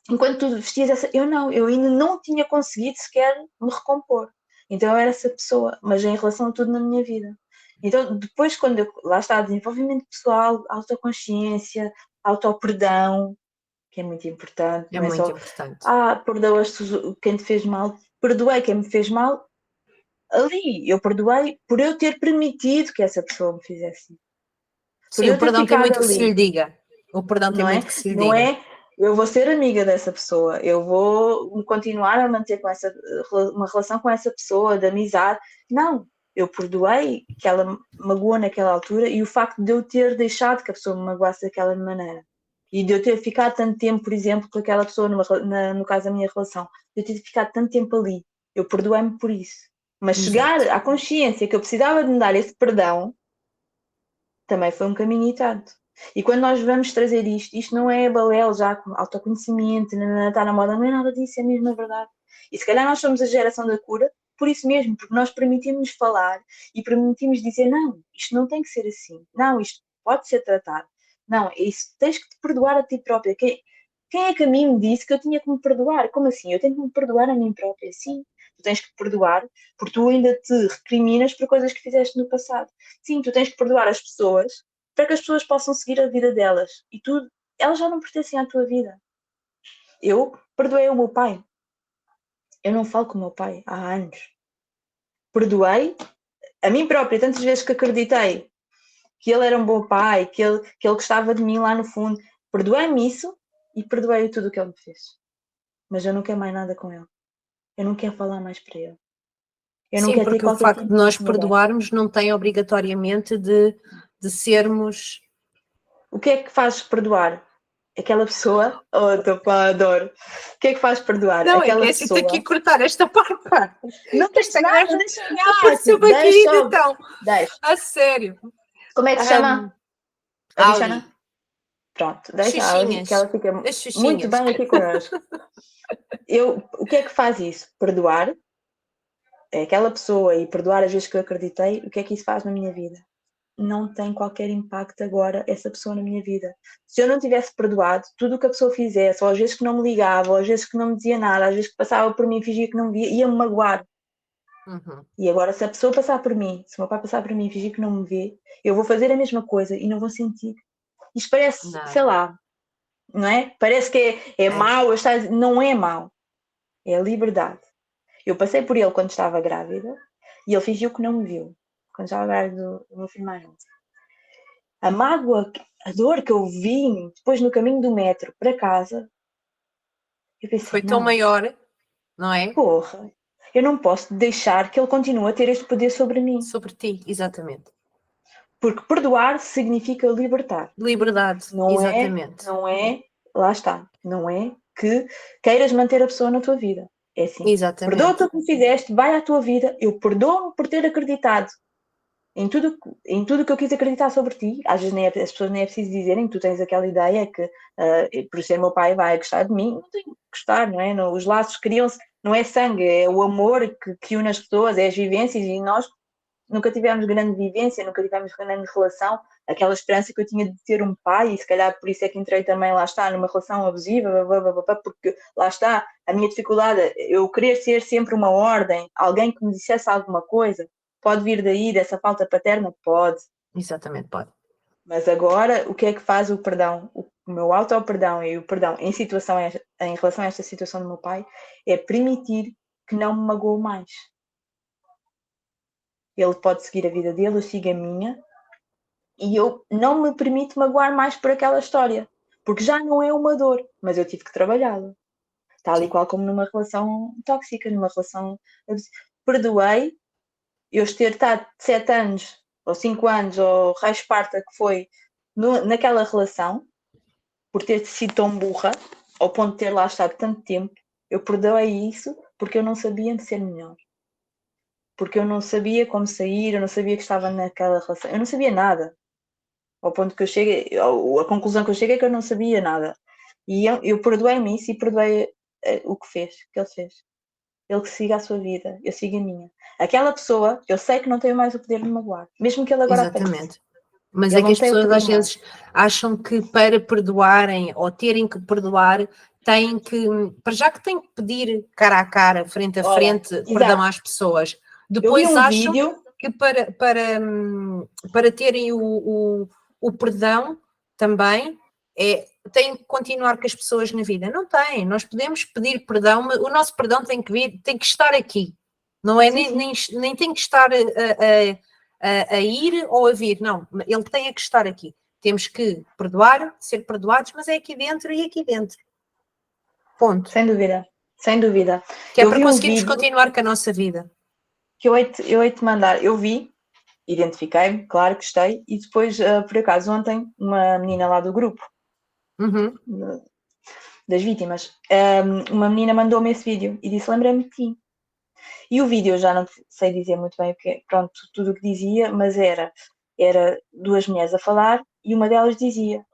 [SPEAKER 2] Enquanto tu vestias essa... eu ainda não tinha conseguido sequer me recompor. Então eu era essa pessoa, mas em relação a tudo na minha vida. Então depois quando lá está, desenvolvimento pessoal, autoconsciência, autoperdão, que é muito importante.
[SPEAKER 1] É
[SPEAKER 2] não é
[SPEAKER 1] muito
[SPEAKER 2] só,
[SPEAKER 1] importante.
[SPEAKER 2] perdoas quem te fez mal, perdoei quem me fez mal, ali eu perdoei por eu ter permitido que essa pessoa me fizesse isso.
[SPEAKER 1] Sim, o perdão tem muito que se lhe diga. O perdão tem
[SPEAKER 2] não
[SPEAKER 1] muito que se lhe
[SPEAKER 2] não
[SPEAKER 1] diga.
[SPEAKER 2] é, eu vou ser amiga dessa pessoa, eu vou continuar a manter uma relação com essa pessoa, de amizade. Não, eu perdoei que ela me magoou naquela altura e o facto de eu ter deixado que a pessoa me magoasse daquela maneira. E de eu ter ficado tanto tempo, por exemplo, com aquela pessoa, no caso da minha relação, de eu ter ficado tanto tempo ali, eu perdoei-me por isso. Mas chegar à consciência que eu precisava de me dar esse perdão, também foi um caminho e tanto. E quando nós vamos trazer isto não é balela já com autoconhecimento, está na moda, não é nada disso, é mesmo a verdade. E se calhar nós somos a geração da cura por isso mesmo, porque nós permitimos falar e permitimos dizer não, isto não tem que ser assim, não, isto pode ser tratado, não, isso tens que te perdoar a ti própria. Quem é que a mim me disse que eu tinha que me perdoar? Como assim? Eu tenho que me perdoar a mim própria? Sim, tu tens que te perdoar porque tu ainda te recriminas por coisas que fizeste no passado. Sim, tu tens que perdoar as pessoas para que as pessoas possam seguir a vida delas. E elas já não pertencem à tua vida. Eu perdoei o meu pai. Eu não falo com o meu pai há anos. Perdoei a mim própria, tantas vezes que acreditei que ele era um bom pai, que ele gostava de mim lá no fundo. Perdoei-me isso e perdoei tudo o que ele me fez. Mas eu não quero mais nada com ele. Eu não quero falar mais para ele. Eu não
[SPEAKER 1] Sim,
[SPEAKER 2] quero ter
[SPEAKER 1] porque o
[SPEAKER 2] qualquer
[SPEAKER 1] facto
[SPEAKER 2] tipo
[SPEAKER 1] de nós
[SPEAKER 2] de intimidade.
[SPEAKER 1] perdoarmos não tem obrigatoriamente de sermos...
[SPEAKER 2] O que é que fazes perdoar? aquela pessoa, adoro. O que é que faz perdoar?
[SPEAKER 1] Não,
[SPEAKER 2] Aquela
[SPEAKER 1] é que assim,
[SPEAKER 2] pessoa.
[SPEAKER 1] tenho que cortar esta parte. Pá.
[SPEAKER 2] Não tens
[SPEAKER 1] Esta
[SPEAKER 2] nada,
[SPEAKER 1] gaja
[SPEAKER 2] deixa
[SPEAKER 1] apareceu-me aqui,
[SPEAKER 2] deixa,
[SPEAKER 1] então.
[SPEAKER 2] deixa.
[SPEAKER 1] A sério.
[SPEAKER 2] Como é que se chama? A
[SPEAKER 1] Ali.
[SPEAKER 2] bichana? Pronto, deixa a Ali, que
[SPEAKER 1] Xuxinhas.
[SPEAKER 2] ela fica
[SPEAKER 1] As
[SPEAKER 2] muito
[SPEAKER 1] xuxinhas.
[SPEAKER 2] bem aqui connosco. O que é que faz isso? Perdoar é aquela pessoa e perdoar as vezes que eu acreditei, o que é que isso faz na minha vida? Não tem qualquer impacto agora essa pessoa na minha vida. Se eu não tivesse perdoado, tudo o que a pessoa fizesse, ou às vezes que não me ligava, ou às vezes que não me dizia nada, às vezes que passava por mim e fingia que não me via, ia-me magoar.
[SPEAKER 1] Uhum.
[SPEAKER 2] E agora, se a pessoa passar por mim, se o meu pai passar por mim e fingir que não me vê, eu vou fazer a mesma coisa e não vou sentir. Isto parece,
[SPEAKER 1] Nada.
[SPEAKER 2] sei lá, não é? Parece que é mau, não é mau. É a liberdade. Eu passei por ele quando estava grávida e ele fingiu que não me viu. Quando estava grávida do meu filho mais novo. A mágoa, a dor que eu vim depois no caminho do metro para casa, eu pensei,
[SPEAKER 1] Foi tão
[SPEAKER 2] não,
[SPEAKER 1] maior, não é?
[SPEAKER 2] porra, eu não posso deixar que ele continue a ter este poder sobre mim.
[SPEAKER 1] Sobre ti, exatamente.
[SPEAKER 2] Porque perdoar significa libertar.
[SPEAKER 1] Liberdade, exatamente.
[SPEAKER 2] Não é, lá está, não é que queiras manter a pessoa na tua vida. É assim, perdoa
[SPEAKER 1] Exatamente.
[SPEAKER 2] o que me fizeste, vai à tua vida, eu perdoo-me por ter acreditado em tudo que eu quis acreditar sobre ti. Às vezes as pessoas nem é preciso dizerem, tu tens aquela ideia que por ser meu pai vai gostar de mim, não tem que gostar, não é? Os laços criam-se, não é sangue, é o amor que une as pessoas, é as vivências, e nós nunca tivemos grande vivência, nunca tivemos grande relação, aquela esperança que eu tinha de ter um pai, e se calhar por isso é que entrei também, lá está, numa relação abusiva, porque lá está, a minha dificuldade, eu querer ser sempre uma ordem, alguém que me dissesse alguma coisa, pode vir daí, dessa falta paterna? Pode.
[SPEAKER 1] Exatamente, pode.
[SPEAKER 2] Mas agora, o que é que faz o perdão? O meu auto-perdão e o perdão em relação a esta situação do meu pai é permitir que não me magoe mais. Ele pode seguir a vida dele, eu sigo a minha, e eu não me permito magoar mais por aquela história, porque já não é uma dor, mas eu tive que trabalhá-la. Tal e
[SPEAKER 1] Sim.
[SPEAKER 2] qual como numa relação tóxica, numa relação. Perdoei eu ter estado 7 anos, ou 5 anos, ou raio esparta que foi, naquela relação, por ter sido tão burra, ao ponto de ter lá estado tanto tempo. Eu perdoei isso porque eu não sabia de ser melhor. Porque eu não sabia como sair, eu não sabia que estava naquela relação, eu não sabia nada. Ao ponto que eu cheguei, a conclusão que eu cheguei é que eu não sabia nada. E eu perdoei-me isso e perdoei o que ele fez. Ele que siga a sua vida, eu sigo a minha. Aquela pessoa, eu sei que não tem mais o poder de me magoar, mesmo que ele agora apareça.
[SPEAKER 1] Exatamente. Mas
[SPEAKER 2] Ele
[SPEAKER 1] é que
[SPEAKER 2] não
[SPEAKER 1] as
[SPEAKER 2] tem o
[SPEAKER 1] pessoas
[SPEAKER 2] poder
[SPEAKER 1] às
[SPEAKER 2] de mudar.
[SPEAKER 1] vezes acham que para perdoarem ou terem que perdoar, têm que, para já que têm que pedir cara a cara, frente a
[SPEAKER 2] Olha,
[SPEAKER 1] frente, perdão
[SPEAKER 2] exato.
[SPEAKER 1] às pessoas.
[SPEAKER 2] Eu vi
[SPEAKER 1] Depois
[SPEAKER 2] um
[SPEAKER 1] acham
[SPEAKER 2] vídeo,
[SPEAKER 1] que para terem o perdão também têm que continuar com as pessoas na vida. Não tem, nós podemos pedir perdão, mas o nosso perdão tem que vir, tem que estar aqui. Não é,
[SPEAKER 2] sim, sim.
[SPEAKER 1] nem tem que estar a ir ou a vir, não, ele tem que estar aqui. Temos que perdoar, ser perdoados, mas é aqui dentro e aqui dentro. Ponto.
[SPEAKER 2] Sem dúvida, sem dúvida.
[SPEAKER 1] Que é
[SPEAKER 2] Eu
[SPEAKER 1] para
[SPEAKER 2] vi um
[SPEAKER 1] conseguirmos
[SPEAKER 2] vídeo
[SPEAKER 1] continuar com a nossa vida.
[SPEAKER 2] que eu hei de mandar. Eu vi, identifiquei-me, claro, gostei, e depois, por acaso, ontem, uma menina lá do grupo,
[SPEAKER 1] Uhum.
[SPEAKER 2] das vítimas, uma menina mandou-me esse vídeo e disse: lembrei-me de ti. E o vídeo, eu já não sei dizer muito bem o que, pronto, tudo o que dizia, mas era duas mulheres a falar e uma delas dizia: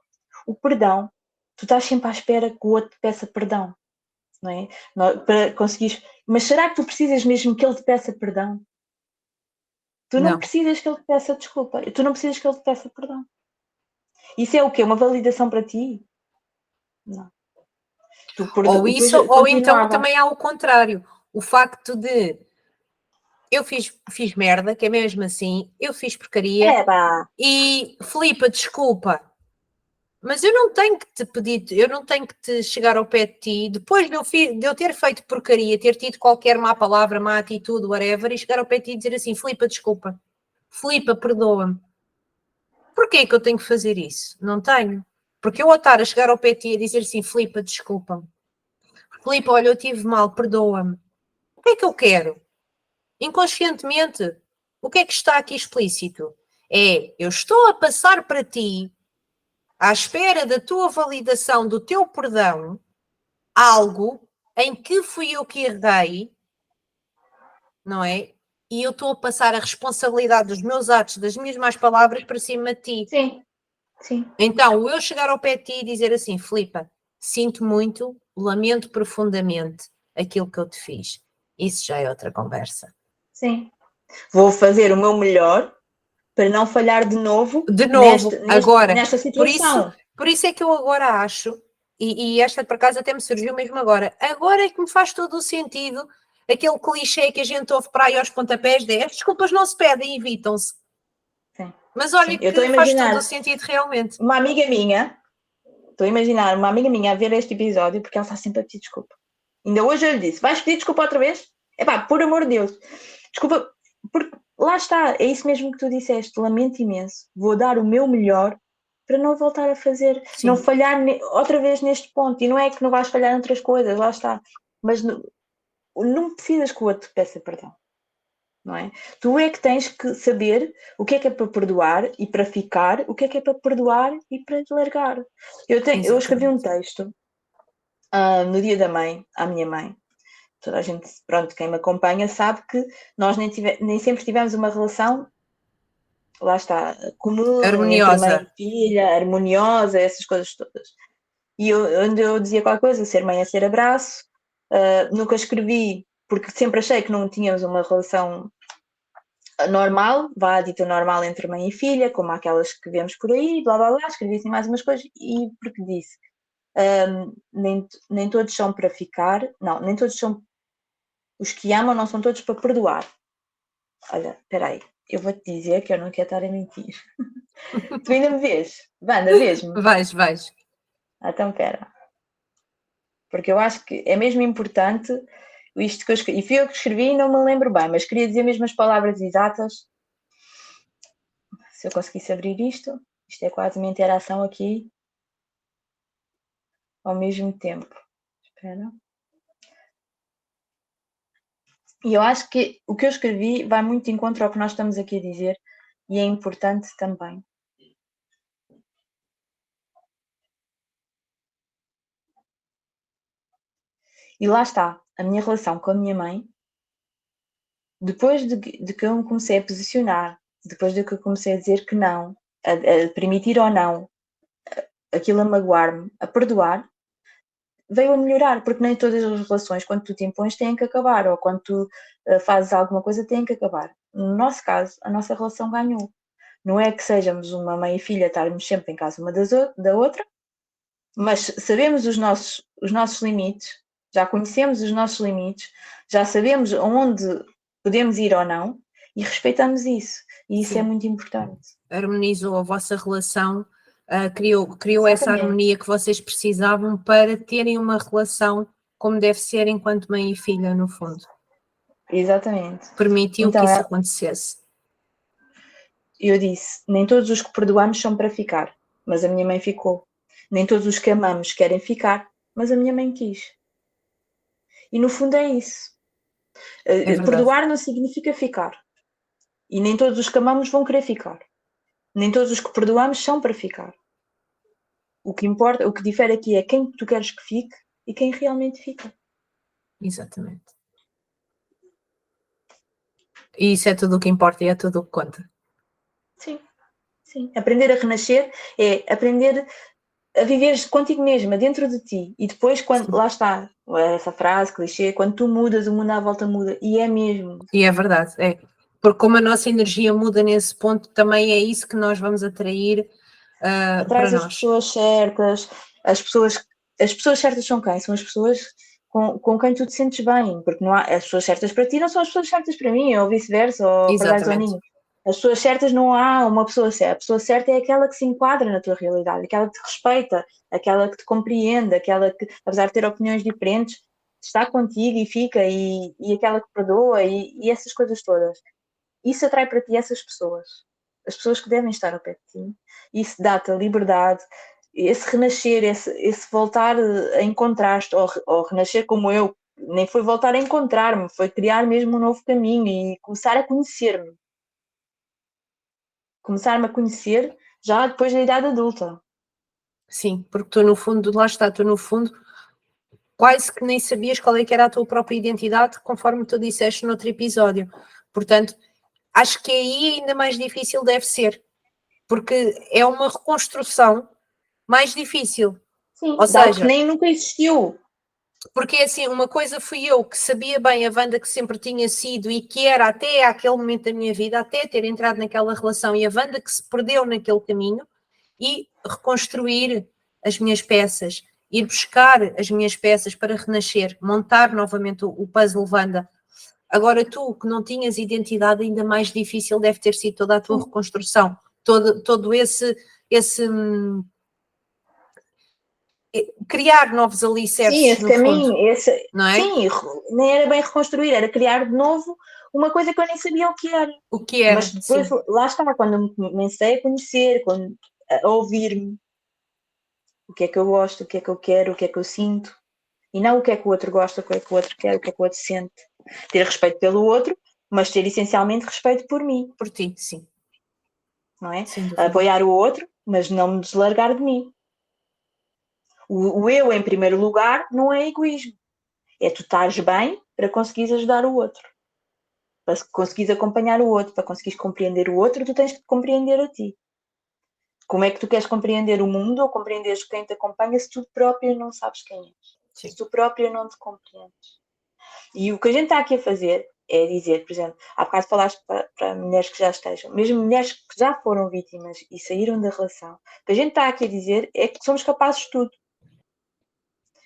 [SPEAKER 2] o perdão, tu estás sempre à espera que o outro te peça perdão, não é? Para conseguires, mas será que tu precisas mesmo que ele te peça perdão? Tu não
[SPEAKER 1] Não.
[SPEAKER 2] precisas que ele te peça desculpa, tu não precisas que ele te peça perdão. Isso é o quê? Uma validação para ti? Não.
[SPEAKER 1] Ou
[SPEAKER 2] Depois
[SPEAKER 1] isso, ou então
[SPEAKER 2] continuava.
[SPEAKER 1] também há o contrário. O facto de eu fiz merda, que é mesmo assim, eu fiz porcaria
[SPEAKER 2] É, pá.
[SPEAKER 1] e Filipa, desculpa, mas eu não tenho que te pedir, eu não tenho que te chegar ao pé de ti, depois de eu ter feito porcaria, ter tido qualquer má palavra, má atitude, whatever, e chegar ao pé de ti e dizer assim, Filipa, desculpa, Filipa, perdoa-me. Porquê é que eu tenho que fazer isso? Não tenho. Porque eu ao estar a chegar ao pé de ti e dizer assim, Filipa, desculpa-me. Filipa, olha, eu tive mal, perdoa-me. O que é que eu quero? Inconscientemente, o que é que está aqui explícito? É, eu estou a passar para ti à espera da tua validação, do teu perdão, algo em que fui eu que errei, não é? E eu estou a passar a responsabilidade dos meus atos, das minhas más palavras para cima de ti.
[SPEAKER 2] Sim, sim.
[SPEAKER 1] Então, eu chegar ao pé de ti e dizer assim, Filipa, sinto muito, lamento profundamente aquilo que eu te fiz. Isso já é outra conversa.
[SPEAKER 2] Sim. Vou fazer o meu melhor para não falhar de novo,
[SPEAKER 1] De novo, agora,
[SPEAKER 2] nesta situação.
[SPEAKER 1] por isso é que eu agora acho, e esta por acaso até me surgiu mesmo agora é que me faz todo o sentido aquele clichê que a gente ouve para aí aos pontapés de as desculpas não se pedem, evitam-se.
[SPEAKER 2] Sim.
[SPEAKER 1] Mas olha
[SPEAKER 2] Sim. Eu estou a
[SPEAKER 1] que faz todo
[SPEAKER 2] imaginar
[SPEAKER 1] o sentido realmente.
[SPEAKER 2] uma amiga minha, estou a imaginar uma amiga minha a ver este episódio porque ela está sempre a pedir desculpa. Ainda hoje eu lhe disse, vais pedir desculpa outra vez? Epá, por amor de Deus. Desculpa, porque lá está, é isso mesmo que tu disseste, lamento imenso, vou dar o meu melhor para não voltar a fazer,
[SPEAKER 1] Sim.
[SPEAKER 2] não falhar outra vez neste ponto, e não é que não vais falhar em outras coisas, lá está, mas não precisas que o outro te peça perdão, não é? Tu é que tens que saber o que é para perdoar e para ficar, o que é para perdoar e para largar. Eu escrevi um texto no Dia da Mãe, à minha mãe. Toda a gente, pronto, quem me acompanha sabe que nós nem sempre tivemos uma relação, lá está, comum, entre mãe
[SPEAKER 1] Harmoniosa.
[SPEAKER 2] e filha, harmoniosa, essas coisas todas. E onde eu dizia qualquer coisa, ser mãe é ser abraço, nunca escrevi, porque sempre achei que não tínhamos uma relação normal, vá dita normal entre mãe e filha, como aquelas que vemos por aí, blá blá blá, escrevi assim mais umas coisas, e porque disse, nem todos são para ficar, não, nem todos são, os que amam não são todos para perdoar. Olha, espera aí, eu vou-te dizer que eu não quero estar a mentir. Tu ainda me vês? Wanda, vês-me?
[SPEAKER 1] Vais.
[SPEAKER 2] Então, espera. Porque eu acho que é mesmo importante isto que eu escrevi. E fui eu que escrevi e não me lembro bem, mas queria dizer mesmo as palavras exatas. Se eu conseguisse abrir isto é quase uma interação aqui ao mesmo tempo. Espera. E eu acho que o que eu escrevi vai muito de encontro ao que nós estamos aqui a dizer e é importante também. E lá está, a minha relação com a minha mãe, depois de que eu me comecei a posicionar, depois de que eu comecei a dizer que não, a permitir ou não aquilo a magoar-me, a perdoar, veio a melhorar, porque nem todas as relações, quando tu te impões, têm que acabar, ou quando tu fazes alguma coisa, têm que acabar. No nosso caso, a nossa relação ganhou. Não é que sejamos uma mãe e filha, estarmos sempre em casa uma da outra, mas sabemos os nossos limites, já conhecemos os nossos limites, já sabemos aonde podemos ir ou não e respeitamos isso. E isso
[SPEAKER 1] Sim.
[SPEAKER 2] é muito importante.
[SPEAKER 1] Harmonizou a vossa relação, criou essa harmonia que vocês precisavam para terem uma relação como deve ser enquanto mãe e filha, no fundo.
[SPEAKER 2] Exatamente.
[SPEAKER 1] Permitiu
[SPEAKER 2] então,
[SPEAKER 1] que isso acontecesse.
[SPEAKER 2] Eu disse, nem todos os que perdoamos são para ficar, mas a minha mãe ficou. Nem todos os que amamos querem ficar, mas a minha mãe quis. E no fundo é isso. Perdoar não significa ficar. E nem todos os que amamos vão querer ficar. Nem todos os que perdoamos são para ficar. O que importa, o que difere aqui é quem tu queres que fique e quem realmente fica.
[SPEAKER 1] Exatamente. E isso é tudo o que importa e é tudo o que conta.
[SPEAKER 2] Sim, sim. Aprender a renascer é aprender a viveres contigo mesma, dentro de ti. E depois, quando lá está, essa frase, clichê, quando tu mudas, o mundo à volta muda. E é mesmo.
[SPEAKER 1] E é verdade, é. Porque como a nossa energia muda nesse ponto, também é isso que nós vamos atrair para nós.
[SPEAKER 2] As pessoas certas, as pessoas certas são quem? São as pessoas com quem tu te sentes bem, porque não há, as pessoas certas para ti não são as pessoas certas para mim, ou vice-versa, ou pardais ou ninhos. As pessoas certas não há uma pessoa certa. A pessoa certa é aquela que se enquadra na tua realidade, aquela que te respeita, aquela que te compreende, aquela que, apesar de ter opiniões diferentes, está contigo e fica, e aquela que perdoa, e essas coisas todas. Isso atrai para ti essas pessoas. As pessoas que devem estar ao pé de ti. Isso dá-te a liberdade, esse renascer, esse voltar a encontrar-te, ou renascer como eu, nem foi voltar a encontrar-me, foi criar mesmo um novo caminho e começar a conhecer-me. Começar-me a conhecer já depois da idade adulta.
[SPEAKER 1] Sim, porque tu no fundo, lá está, tu no fundo quase que nem sabias qual é que era a tua própria identidade, conforme tu disseste no outro episódio. Portanto, acho que aí ainda mais difícil deve ser, porque é uma reconstrução mais difícil.
[SPEAKER 2] Sim,
[SPEAKER 1] Ou
[SPEAKER 2] de algo que
[SPEAKER 1] seja,
[SPEAKER 2] nem nunca existiu.
[SPEAKER 1] porque assim, uma coisa fui eu que sabia bem a Wanda que sempre tinha sido e que era até aquele momento da minha vida, até ter entrado naquela relação, e a Wanda que se perdeu naquele caminho, e reconstruir as minhas peças, ir buscar as minhas peças para renascer, montar novamente o puzzle Wanda. Agora tu, que não tinhas identidade, ainda mais difícil deve ter sido toda a tua reconstrução, todo esse criar novos
[SPEAKER 2] Sim,
[SPEAKER 1] alicerces,
[SPEAKER 2] esse
[SPEAKER 1] no fundo,
[SPEAKER 2] caminho,
[SPEAKER 1] não é?
[SPEAKER 2] sim, nem era bem reconstruir, era criar de novo uma coisa que eu nem sabia o que era.
[SPEAKER 1] O que
[SPEAKER 2] Mas
[SPEAKER 1] era,
[SPEAKER 2] depois,
[SPEAKER 1] sim.
[SPEAKER 2] lá está, quando eu me comecei a conhecer, a ouvir-me, o que é que eu gosto, o que é que eu quero, o que é que eu sinto, e não o que é que o outro gosta, o que é que o outro quer, o que é que o outro sente. Ter respeito pelo outro, mas ter essencialmente respeito por mim,
[SPEAKER 1] Por ti, sim,
[SPEAKER 2] não é?
[SPEAKER 1] sem dúvida.
[SPEAKER 2] Apoiar o outro, mas não me deslargar de mim. O eu em primeiro lugar não é egoísmo. É tu estares bem para conseguires ajudar o outro. Para conseguires acompanhar o outro, para conseguires compreender o outro, tu tens que te compreender a ti. Como é que tu queres compreender o mundo ou compreenderes quem te acompanha se tu próprio não sabes quem és?
[SPEAKER 1] Sim.
[SPEAKER 2] Se tu próprio não te compreendes? E o que a gente está aqui a fazer é dizer, por exemplo, há bocado falaste para mulheres que já estejam, mesmo mulheres que já foram vítimas e saíram da relação, o que a gente está aqui a dizer é que somos capazes de tudo.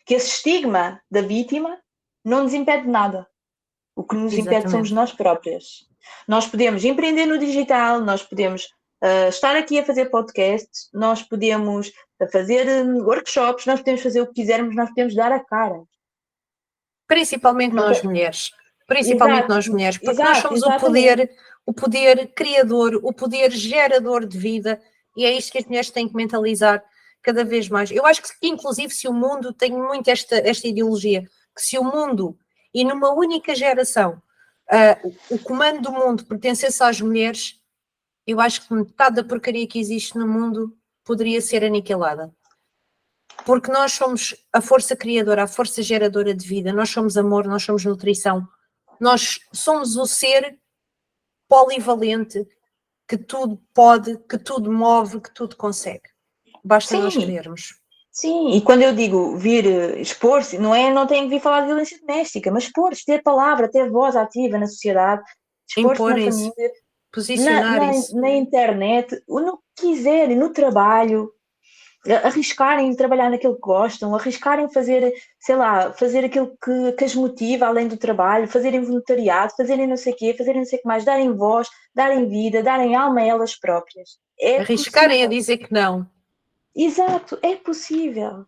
[SPEAKER 2] Que esse estigma da vítima não nos impede de nada. O que nos impede somos
[SPEAKER 1] Exatamente.
[SPEAKER 2] nós próprias. Nós podemos empreender no digital, nós podemos estar aqui a fazer podcasts, nós podemos fazer workshops, nós podemos fazer o que quisermos, nós podemos dar a cara.
[SPEAKER 1] Principalmente
[SPEAKER 2] Não
[SPEAKER 1] nós
[SPEAKER 2] tem...
[SPEAKER 1] mulheres. Principalmente
[SPEAKER 2] Exato,
[SPEAKER 1] nós mulheres, porque nós
[SPEAKER 2] exato,
[SPEAKER 1] somos
[SPEAKER 2] exatamente.
[SPEAKER 1] o poder criador, o poder gerador de vida, e é isto que as mulheres têm que mentalizar cada vez mais. Eu acho que, inclusive, se o mundo, tem muito esta ideologia, que se o mundo, e numa única geração, o comando do mundo pertencesse às mulheres, eu acho que metade da porcaria que existe no mundo poderia ser aniquilada. Porque nós somos a força criadora, a força geradora de vida, nós somos amor, nós somos nutrição, nós somos o ser polivalente que tudo pode, que tudo move, que tudo consegue. Basta nós
[SPEAKER 2] Sim,
[SPEAKER 1] querermos.
[SPEAKER 2] sim. E quando eu digo vir expor-se, não tem que vir falar de violência doméstica, mas expor-se, ter palavra, ter voz ativa na sociedade, expor-se na
[SPEAKER 1] Imporem-se,
[SPEAKER 2] família,
[SPEAKER 1] posicionarem-se.
[SPEAKER 2] na internet, no que quiserem, no trabalho, arriscarem trabalhar naquilo que gostam, arriscarem fazer, sei lá, fazer aquilo que as motiva além do trabalho, fazerem voluntariado, fazerem não sei o quê, fazerem não sei o que mais, darem voz, darem vida, darem alma a elas próprias. É
[SPEAKER 1] Arriscarem a
[SPEAKER 2] possível.
[SPEAKER 1] dizer que não.
[SPEAKER 2] Exato, é possível.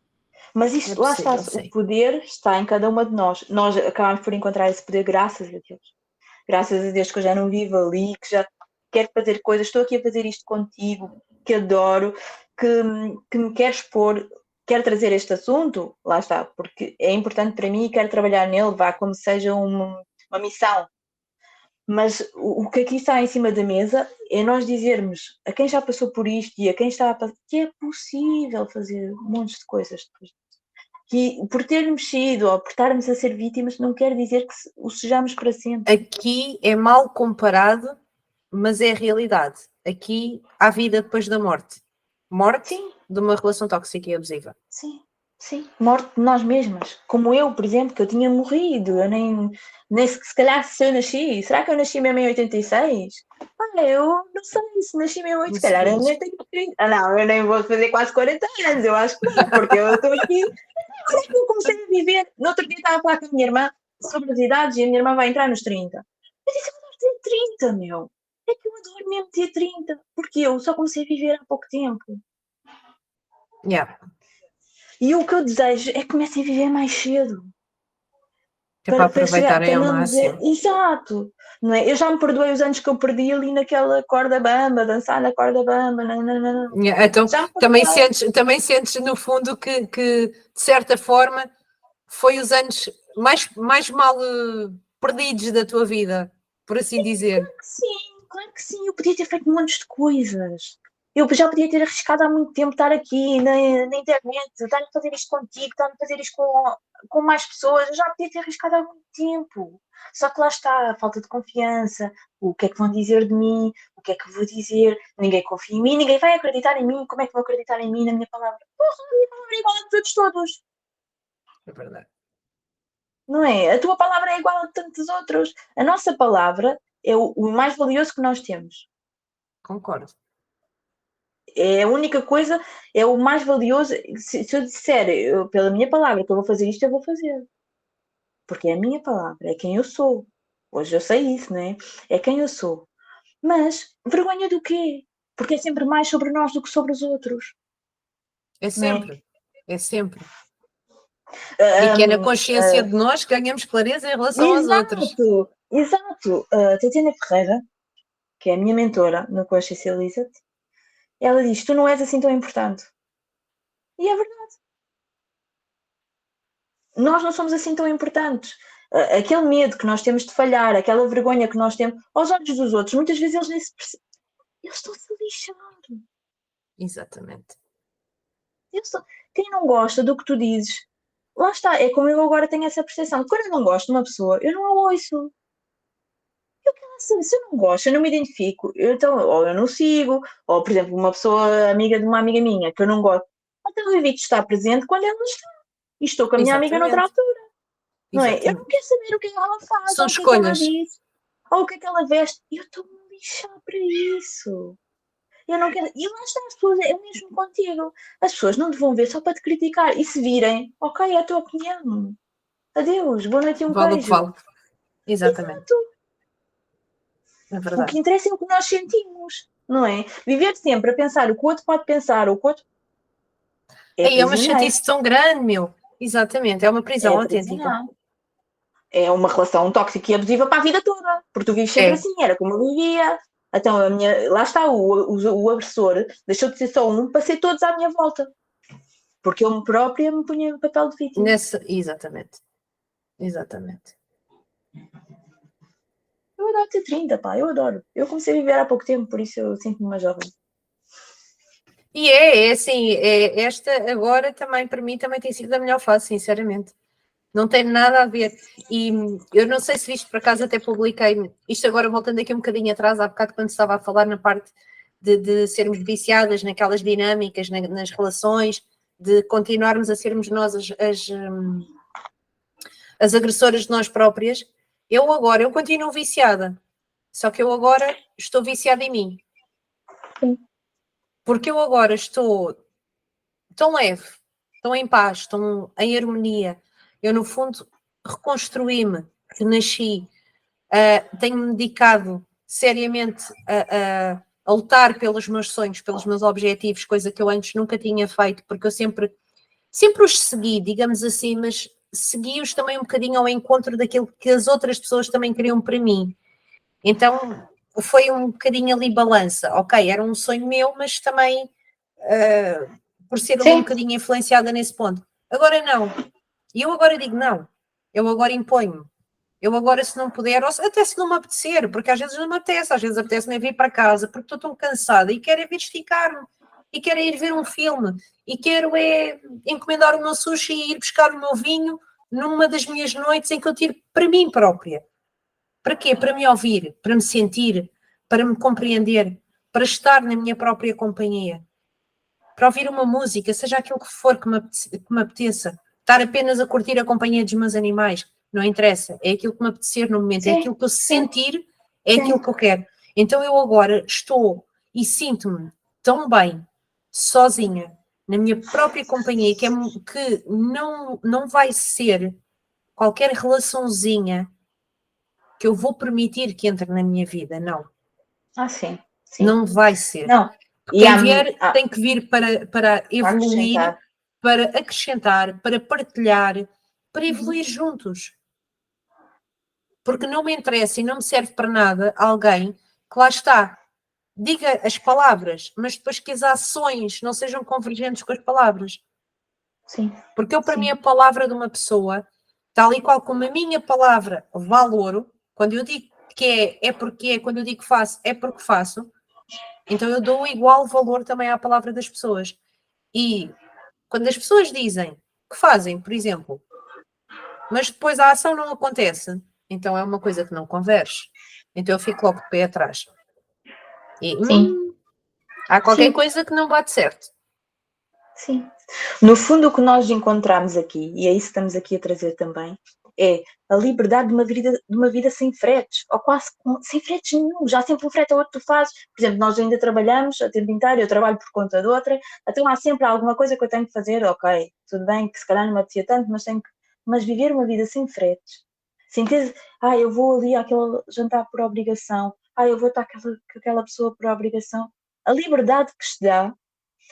[SPEAKER 2] Mas
[SPEAKER 1] É
[SPEAKER 2] isso, lá está,
[SPEAKER 1] possível,
[SPEAKER 2] o
[SPEAKER 1] sim.
[SPEAKER 2] poder está em cada uma de nós. Nós acabamos por encontrar esse poder graças a Deus. Graças a Deus que eu já não vivo ali, que já quero fazer coisas, estou aqui a fazer isto contigo, que adoro, que me quero expor, quero trazer este assunto, lá está, porque é importante para mim e quero trabalhar nele, vá como seja uma missão. Mas o que aqui está em cima da mesa é nós dizermos a quem já passou por isto e a quem está a passar que é possível fazer montes de coisas depois. Que por termos sido ou por estarmos a ser vítimas não quer dizer que o sejamos para sempre.
[SPEAKER 1] Aqui é mal comparado, mas é a realidade. Aqui há vida depois da morte. Morte
[SPEAKER 2] Sim,
[SPEAKER 1] de uma relação tóxica e abusiva.
[SPEAKER 2] sim, sim. Morte de nós mesmas. Como eu, por exemplo, que eu tinha morrido. Eu nem se calhar se eu nasci. Será que eu nasci mesmo em 86? Eu não sei se nasci mesmo em 80.
[SPEAKER 1] Não
[SPEAKER 2] Se calhar eu
[SPEAKER 1] sabias.
[SPEAKER 2] nem tenho 30. Não, eu nem vou fazer quase 40 anos. Eu acho que não, porque eu estou aqui. Agora é que eu comecei a viver. No outro dia estava a falar com a minha irmã sobre as idades e a minha irmã vai entrar nos 30. Eu disse, eu adoro ter 30, meu. É que eu adoro mesmo ter 30. Porque eu só comecei a viver há pouco tempo.
[SPEAKER 1] Yeah.
[SPEAKER 2] E o que eu desejo é que comecem a viver mais cedo.
[SPEAKER 1] Que é para
[SPEAKER 2] Para chegar,
[SPEAKER 1] aproveitarem
[SPEAKER 2] para
[SPEAKER 1] ao
[SPEAKER 2] não dizer,
[SPEAKER 1] máximo.
[SPEAKER 2] exato, não é? Eu já me perdoei os anos que eu perdi ali naquela corda bamba, dançar na corda bamba, não.
[SPEAKER 1] Yeah. Então,
[SPEAKER 2] Já me perdoei.
[SPEAKER 1] também sentes no fundo que de certa forma, foi os anos mais mal perdidos da tua vida, por assim dizer.
[SPEAKER 2] Claro que sim, eu podia ter feito montes de coisas. Eu já podia ter arriscado há muito tempo estar aqui na internet, estar a fazer isto contigo, estar a fazer isto com mais pessoas, eu já podia ter arriscado há muito tempo. Só que lá está, a falta de confiança, o que é que vão dizer de mim, o que é que eu vou dizer, ninguém confia em mim, ninguém vai acreditar em mim, como é que vão acreditar em mim, na minha palavra? Porra, a minha palavra é igual a de todos,
[SPEAKER 1] É verdade.
[SPEAKER 2] não é? A tua palavra é igual a de tantos outros. A nossa palavra é o mais valioso que nós temos.
[SPEAKER 1] Concordo.
[SPEAKER 2] É a única coisa, é o mais valioso. Se eu disser pela minha palavra que eu vou fazer isto, eu vou fazer. Porque é a minha palavra, é quem eu sou. Hoje eu sei isso, não é? É quem eu sou. Mas vergonha do quê? Porque é sempre mais sobre nós do que sobre os outros.
[SPEAKER 1] É
[SPEAKER 2] Não é?
[SPEAKER 1] sempre. É sempre. E que é na consciência de nós que ganhamos clareza em relação aos outros.
[SPEAKER 2] Exato. A Tatiana Ferreira, que é a minha mentora no Consciencializa-te, ela diz: tu não és assim tão importante. E é verdade. Nós não somos assim tão importantes. Aquele medo que nós temos de falhar, aquela vergonha que nós temos aos olhos dos outros, muitas vezes eles nem se percebem. Eles estão-se a lixar.
[SPEAKER 1] Exatamente.
[SPEAKER 2] Quem não gosta do que tu dizes, lá está. É como eu agora tenho essa percepção. Quando eu não gosto de uma pessoa, eu não a ouço. Eu quero saber, se eu não gosto, eu não me identifico. Então, ou eu não sigo, ou, por exemplo, uma pessoa amiga de uma amiga minha que eu não gosto, então eu evito estar presente quando ela está. E estou com a minha amiga noutra
[SPEAKER 1] Exatamente.
[SPEAKER 2] altura. Não é? Eu não
[SPEAKER 1] Exatamente.
[SPEAKER 2] quero saber o que é que ela faz,
[SPEAKER 1] São
[SPEAKER 2] ou o que é que ela
[SPEAKER 1] escolhas.
[SPEAKER 2] diz, ou o que é que ela veste. Eu estou-me a lixar para isso. Eu não quero. E lá está, as pessoas, é o mesmo contigo. As pessoas não te vão ver só para te criticar. E se virem, ok, é a tua opinião. Adeus, boa noite e um
[SPEAKER 1] Vale o que
[SPEAKER 2] queijo.
[SPEAKER 1] vale. Exatamente.
[SPEAKER 2] Exato.
[SPEAKER 1] É
[SPEAKER 2] O que
[SPEAKER 1] verdade.
[SPEAKER 2] interessa é o que nós sentimos, não é? Viver sempre a pensar o que o outro pode pensar, o que o outro. É
[SPEAKER 1] Aí é uma
[SPEAKER 2] prisioneiro.
[SPEAKER 1] chatice tão grande, meu. Exatamente. É uma prisão
[SPEAKER 2] É
[SPEAKER 1] autêntica.
[SPEAKER 2] prisioneiro. É uma relação tóxica e abusiva para a vida toda. Porque tu vives sempre
[SPEAKER 1] É.
[SPEAKER 2] assim, era como eu vivia. Então, lá está, o agressor deixou de ser só um para ser todos à minha volta. Porque eu própria me punha no papel de vítima.
[SPEAKER 1] Exatamente. Exatamente.
[SPEAKER 2] Eu adoro ter 30, pá, eu adoro. Eu comecei a viver há pouco tempo, por isso eu sinto-me mais jovem.
[SPEAKER 1] E é assim, esta agora também, para mim, também tem sido a melhor fase, sinceramente. Não tem nada a ver. E eu não sei se viste, por acaso até publiquei, isto agora voltando aqui um bocadinho atrás, há bocado quando estava a falar na parte de sermos viciadas naquelas dinâmicas, nas relações, de continuarmos a sermos nós as agressoras de nós próprias. Eu continuo viciada, só que eu agora estou viciada em mim.
[SPEAKER 2] Sim.
[SPEAKER 1] Porque eu agora estou tão leve, tão em paz, tão em harmonia. Eu, no fundo, reconstruí-me, renasci, tenho-me dedicado seriamente a lutar pelos meus sonhos, pelos meus objetivos, coisa que eu antes nunca tinha feito, porque eu sempre os segui, digamos assim, mas segui-os também um bocadinho ao encontro daquilo que as outras pessoas também queriam para mim. Então foi um bocadinho ali balança. Ok, era um sonho meu, mas também por ser ali um
[SPEAKER 2] Sim.
[SPEAKER 1] bocadinho influenciada nesse ponto. Agora não. E eu agora digo não. Eu agora imponho. Eu agora, se não puder, ou até se não me apetecer, porque às vezes não me apetece, às vezes apetece-me vir para casa, porque estou tão cansada e quero vir esticar-me, e quero ir ver um filme, e quero encomendar o meu sushi e ir buscar o meu vinho numa das minhas noites em que eu tiro para mim própria. Para quê? Para me ouvir, para me sentir, para me compreender, para estar na minha própria companhia, para ouvir uma música, seja aquilo que for que me apeteça, estar apenas a curtir a companhia dos meus animais, não interessa, é aquilo que me apetecer no momento, é aquilo que eu sentir, é aquilo que eu quero. Então eu agora estou e sinto-me tão bem, sozinha, na minha própria companhia, que não vai ser qualquer relaçãozinha que eu vou permitir que entre na minha vida, não.
[SPEAKER 2] Sim.
[SPEAKER 1] Não vai ser.
[SPEAKER 2] Não.
[SPEAKER 1] Quem vier tem que vir para evoluir, para acrescentar, para partilhar, para evoluir juntos. Porque não me interessa e não me serve para nada alguém que lá está, diga as palavras, mas depois que as ações não sejam convergentes com as palavras.
[SPEAKER 2] Sim.
[SPEAKER 1] Porque para mim a palavra de uma pessoa, tal e qual como a minha palavra vale ouro, quando eu digo que é porque é, quando eu digo que faço, é porque faço, Então eu dou igual valor também à palavra das pessoas. E quando as pessoas dizem que fazem, por exemplo, mas depois a ação não acontece, então é uma coisa que não converge. Então eu fico logo de pé atrás. E
[SPEAKER 2] Sim,
[SPEAKER 1] há qualquer
[SPEAKER 2] sim,
[SPEAKER 1] coisa que não bate certo.
[SPEAKER 2] sim. No fundo, o que nós encontramos aqui, e é isso que estamos aqui a trazer também, é a liberdade de uma vida sem fretes, ou quase sem fretes nenhum. Já sempre um frete é outro que tu fazes. Por exemplo, nós ainda trabalhamos a tempo inteiro, eu trabalho por conta de outra, então há sempre alguma coisa que eu tenho que fazer, ok, tudo bem, que se calhar não me apetecia tanto, mas tenho que. Mas viver uma vida sem fretes, sem ter, eu vou ali àquele jantar por obrigação, eu vou estar com aquela pessoa por obrigação. A liberdade que te dá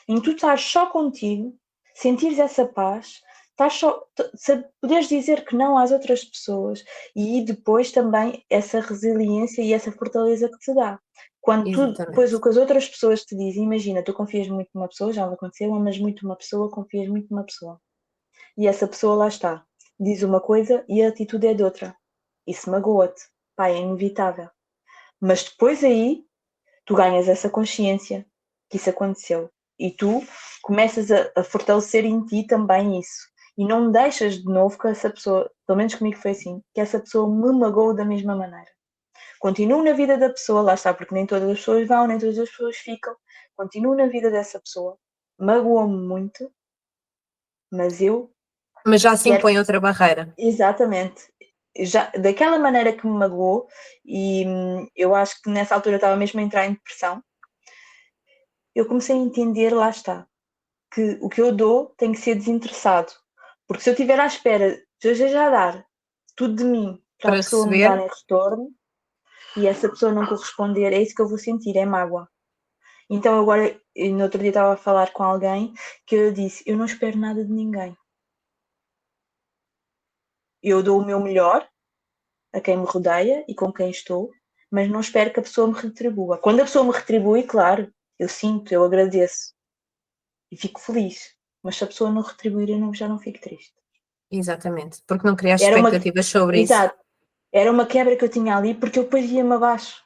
[SPEAKER 2] em tu estar só contigo, sentires essa paz, poderes dizer que não às outras pessoas e depois também essa resiliência e essa fortaleza que te dá. Quando tu, depois o
[SPEAKER 1] Exatamente.
[SPEAKER 2] que as outras pessoas te dizem, imagina, tu confias muito numa pessoa, já me aconteceu, amas muito uma pessoa, confias muito numa pessoa. E essa pessoa lá está, diz uma coisa e a atitude é de outra. Isso magoa-te. Pá, é inevitável. Mas depois aí, tu ganhas essa consciência que isso aconteceu. E tu começas a fortalecer em ti também isso. E não deixas de novo que essa pessoa, pelo menos comigo foi assim, que essa pessoa me magoou da mesma maneira. Continuo na vida da pessoa, lá está, porque nem todas as pessoas vão, nem todas as pessoas ficam. Continuo na vida dessa pessoa, magoou-me muito, mas eu
[SPEAKER 1] Mas já se
[SPEAKER 2] quero.
[SPEAKER 1] impõe outra barreira.
[SPEAKER 2] Exatamente. Já, daquela maneira que me magoou, e eu acho que nessa altura eu estava mesmo a entrar em depressão, eu comecei a entender, lá está, que o que eu dou tem que ser desinteressado. Porque se eu estiver à espera de eu já dar tudo de mim para a
[SPEAKER 1] Para
[SPEAKER 2] pessoa me dar
[SPEAKER 1] receber,
[SPEAKER 2] em retorno e essa pessoa não corresponder, é isso que eu vou sentir, é mágoa. Então agora, no outro dia estava a falar com alguém que eu disse, eu não espero nada de ninguém. Eu dou o meu melhor a quem me rodeia e com quem estou, mas não espero que a pessoa me retribua. Quando a pessoa me retribui, claro, eu sinto, eu agradeço e fico feliz. Mas se a pessoa não retribuir, eu já não fico triste.
[SPEAKER 1] exatamente, porque não criaste
[SPEAKER 2] Era uma,
[SPEAKER 1] expectativas sobre isso.
[SPEAKER 2] exato, era uma quebra que eu tinha ali porque eu depois ia-me abaixo.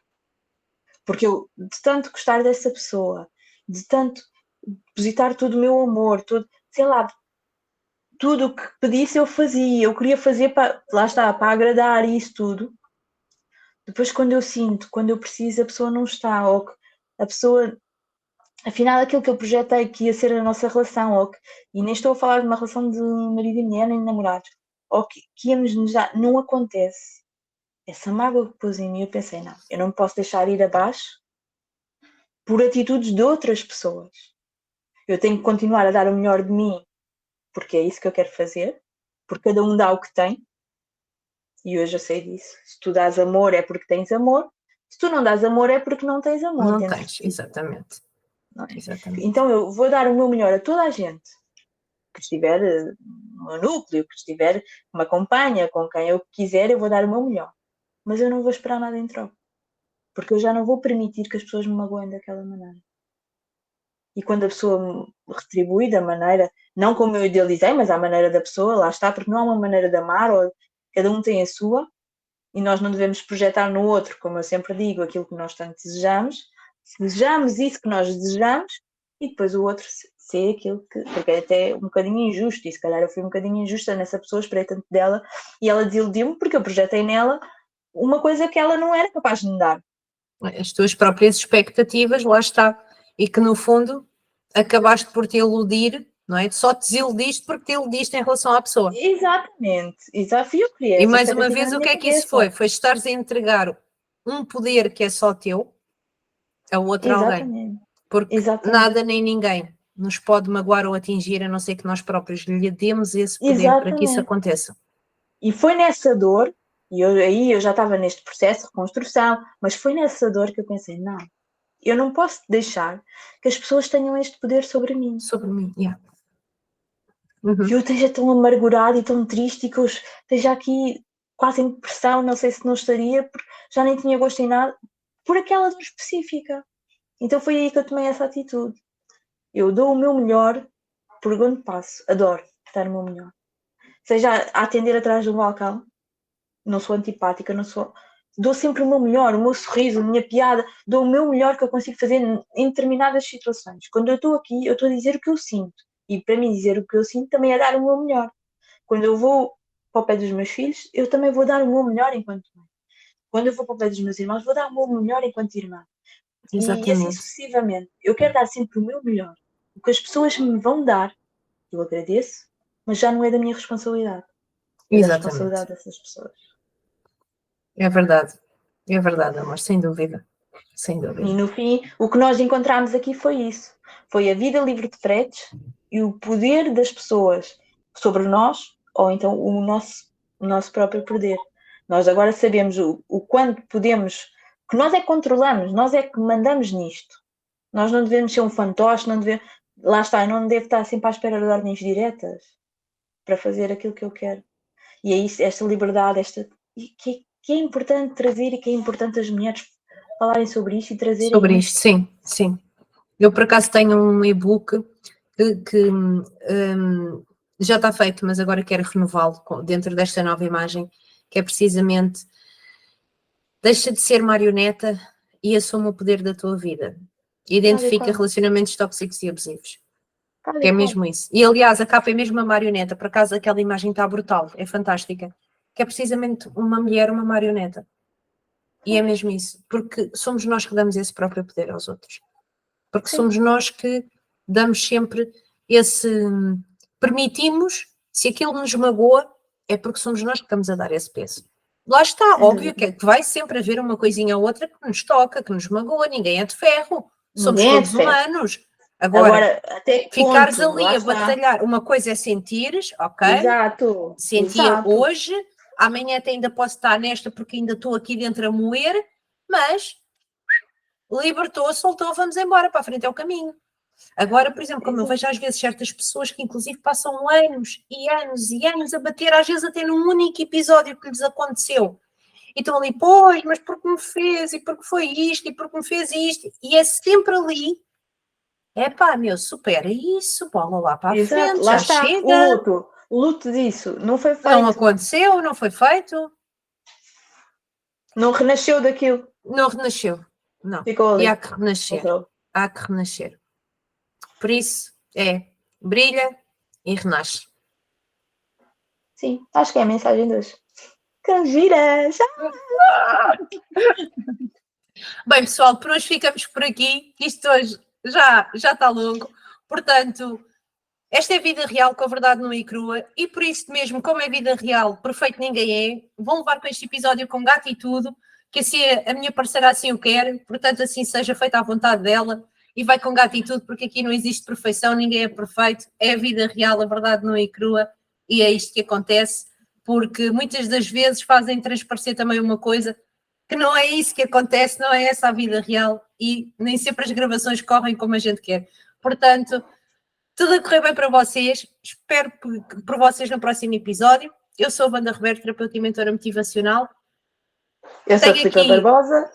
[SPEAKER 2] Porque eu, de tanto gostar dessa pessoa, de tanto depositar todo o meu amor, tudo, sei lá, tudo o que pedisse eu fazia. Eu queria fazer para, lá está, para agradar isso tudo. Depois, quando eu sinto, quando eu preciso, a pessoa não está, ou que a pessoa, afinal, aquilo que eu projetei que ia ser a nossa relação, e nem estou a falar de uma relação de marido e mulher, nem de namorados, ou que íamos nos dar, não acontece. Essa mágoa que pôs em mim, eu pensei, não, eu não me posso deixar ir abaixo por atitudes de outras pessoas. Eu tenho que continuar a dar o melhor de mim, porque é isso que eu quero fazer, porque cada um dá o que tem, e hoje eu sei disso. Se tu dás amor é porque tens amor, se tu não dás amor é porque não tens amor
[SPEAKER 1] Não
[SPEAKER 2] dentro de
[SPEAKER 1] tens,
[SPEAKER 2] ti.
[SPEAKER 1] exatamente.
[SPEAKER 2] Não é?
[SPEAKER 1] Exatamente.
[SPEAKER 2] Então eu vou dar o meu melhor a toda a gente que estiver no meu núcleo, que estiver, que me acompanha, com quem eu quiser, eu vou dar o meu melhor. Mas eu não vou esperar nada em troca, porque eu já não vou permitir que as pessoas me magoem daquela maneira. E quando a pessoa me retribui da maneira, não como eu idealizei, mas à maneira da pessoa, lá está, porque não há uma maneira de amar, ou cada um tem a sua, e nós não devemos projetar no outro, como eu sempre digo, aquilo que nós tanto desejamos. Se desejamos isso que nós desejamos, e depois o outro ser aquilo que. Porque é até um bocadinho injusto, e se calhar eu fui um bocadinho injusta nessa pessoa, esperei tanto dela, e ela desiludiu-me porque eu projetei nela uma coisa que ela não era capaz de me dar.
[SPEAKER 1] As tuas próprias expectativas, lá está. E que no fundo acabaste por te iludir, não é? Só te desiludiste porque te iludiste em relação à pessoa.
[SPEAKER 2] Exatamente, exato. E eu criei
[SPEAKER 1] E
[SPEAKER 2] essa
[SPEAKER 1] mais uma
[SPEAKER 2] expectativa
[SPEAKER 1] vez,
[SPEAKER 2] na
[SPEAKER 1] o que
[SPEAKER 2] minha
[SPEAKER 1] é que isso foi?
[SPEAKER 2] cabeça.
[SPEAKER 1] Foi estares a entregar um poder que é só teu a outro alguém.
[SPEAKER 2] Exatamente,
[SPEAKER 1] Porque
[SPEAKER 2] exatamente,
[SPEAKER 1] nada nem ninguém nos pode magoar ou atingir, a não ser que nós próprios lhe demos esse poder para que isso
[SPEAKER 2] exatamente.
[SPEAKER 1] aconteça.
[SPEAKER 2] E foi nessa dor, aí eu já estava neste processo de reconstrução, mas foi nessa dor que eu pensei, não, eu não posso deixar que as pessoas tenham este poder sobre mim.
[SPEAKER 1] Sobre mim, yeah.
[SPEAKER 2] Que eu esteja tão amargurada e tão triste e que eu esteja aqui quase em depressão, não sei se não estaria, porque já nem tinha gosto em nada, por aquela dor específica. Então foi aí que eu tomei essa atitude. Eu dou o meu melhor por onde passo, adoro dar o meu melhor. Seja a atender atrás do balcão, não sou antipática, não sou. dou sempre o meu melhor, o meu sorriso, a minha piada, dou o meu melhor que eu consigo fazer em determinadas situações. Quando eu estou aqui, eu estou a dizer o que eu sinto. E para mim dizer o que eu sinto também é dar o meu melhor. Quando eu vou para o pé dos meus filhos, eu também vou dar o meu melhor enquanto mãe. Quando eu vou para o pé dos meus irmãos, vou dar o meu melhor enquanto irmã. E assim
[SPEAKER 1] Exatamente.
[SPEAKER 2] sucessivamente. Eu quero dar sempre o meu melhor. O que as pessoas me vão dar, eu agradeço, mas já não é da minha responsabilidade. É da
[SPEAKER 1] Exatamente.
[SPEAKER 2] responsabilidade dessas pessoas.
[SPEAKER 1] É verdade, amor, sem dúvida. Sem
[SPEAKER 2] E
[SPEAKER 1] dúvida.
[SPEAKER 2] no fim, o que nós encontramos aqui foi isso. Foi a vida livre de fretes e o poder das pessoas sobre nós, ou então o nosso próprio poder. Nós agora sabemos o quanto podemos, que nós é que controlamos, nós é que mandamos nisto. Nós não devemos ser um fantoche, não devemos, lá está, eu não devo estar sempre à espera de ordens diretas para fazer aquilo que eu quero. E é isso, esta liberdade, que é importante trazer e que é importante as mulheres falarem sobre isto e trazerem
[SPEAKER 1] Sobre
[SPEAKER 2] isto.
[SPEAKER 1] isto, sim, sim. Eu, por acaso, tenho um e-book que já está feito, mas agora quero renová-lo dentro desta nova imagem, que é precisamente deixa de ser marioneta e assume o poder da tua vida. Identifica relacionamentos tóxicos e abusivos. Que é mesmo isso. E, aliás, a capa é mesmo uma marioneta. Por acaso, aquela imagem está brutal, é fantástica. Que é precisamente uma mulher, uma marioneta. E é mesmo isso. Porque somos nós que damos esse próprio poder aos outros. Porque somos nós que damos sempre esse... Permitimos, se aquilo nos magoa, é porque somos nós que estamos a dar esse peso. Lá está, óbvio que vai sempre haver uma coisinha ou outra que nos toca, que nos magoa, ninguém é de ferro, somos todos humanos. Agora
[SPEAKER 2] até que
[SPEAKER 1] ficares
[SPEAKER 2] ponto?
[SPEAKER 1] ali a batalhar, uma coisa é sentires, ok?
[SPEAKER 2] Exato.
[SPEAKER 1] Sentia hoje, amanhã até ainda posso estar nesta porque ainda estou aqui dentro a moer, mas libertou, soltou, vamos embora, para a frente é o caminho. Agora, por exemplo, como eu vejo às vezes certas pessoas que inclusive passam anos e anos e anos a bater, às vezes até num único episódio que lhes aconteceu, e estão ali, pois, mas porque me fez, e porque foi isto, e porque me fez isto, e é sempre ali, meu, supera isso, bola lá para a frente,
[SPEAKER 2] lá
[SPEAKER 1] já
[SPEAKER 2] está,
[SPEAKER 1] chega.
[SPEAKER 2] o luto disso não foi feito.
[SPEAKER 1] Não aconteceu, não foi feito.
[SPEAKER 2] Não renasceu daquilo.
[SPEAKER 1] Não renasceu, não.
[SPEAKER 2] Ficou ali.
[SPEAKER 1] E há que renascer. Há que renascer. Por isso, brilha e renasce.
[SPEAKER 2] Sim, acho que é a mensagem de hoje. Que giras!
[SPEAKER 1] Bem, pessoal, por hoje ficamos por aqui. Isto hoje já está longo. Portanto, esta é vida real com a verdade nua e crua. E por isso mesmo, como é vida real, perfeito ninguém é. Vão levar com este episódio com gato e tudo, que assim a minha parceira assim o quer. Portanto, assim seja feita à vontade dela. E vai com gato e tudo, porque aqui não existe perfeição, ninguém é perfeito. É a vida real, a verdade nua e crua. E é isto que acontece. Porque muitas das vezes fazem transparecer também uma coisa que não é isso que acontece, não é essa a vida real e nem sempre as gravações correm como a gente quer. Portanto, tudo a correr bem para vocês, espero por vocês no próximo episódio. Eu sou a Wanda Roberto, terapeuta e mentora motivacional.
[SPEAKER 2] Eu sou a Filipa Barbosa,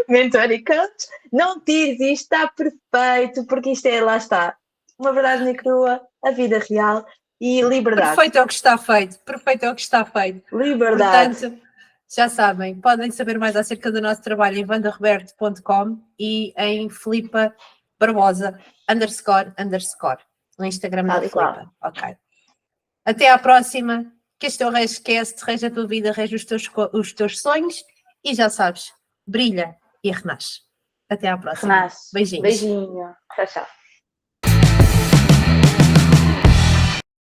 [SPEAKER 2] mentora e coach. Não tires isto, está perfeito, porque isto é, lá está, uma verdade nem crua, a vida real e liberdade.
[SPEAKER 1] Perfeito é o que está feito, perfeito é o que está feito.
[SPEAKER 2] Liberdade.
[SPEAKER 1] Portanto, já sabem, podem saber mais acerca do nosso trabalho em wandaroberto.com e em Filipa Barbosa __ no Instagram da Filipa. Ok. Até à próxima. Que este é o Rescast, reja a tua vida, reja os teus sonhos e já sabes, brilha e renasce. Até à próxima.
[SPEAKER 2] Renasce.
[SPEAKER 1] Beijinhos.
[SPEAKER 2] Beijinho. Tchau, tchau.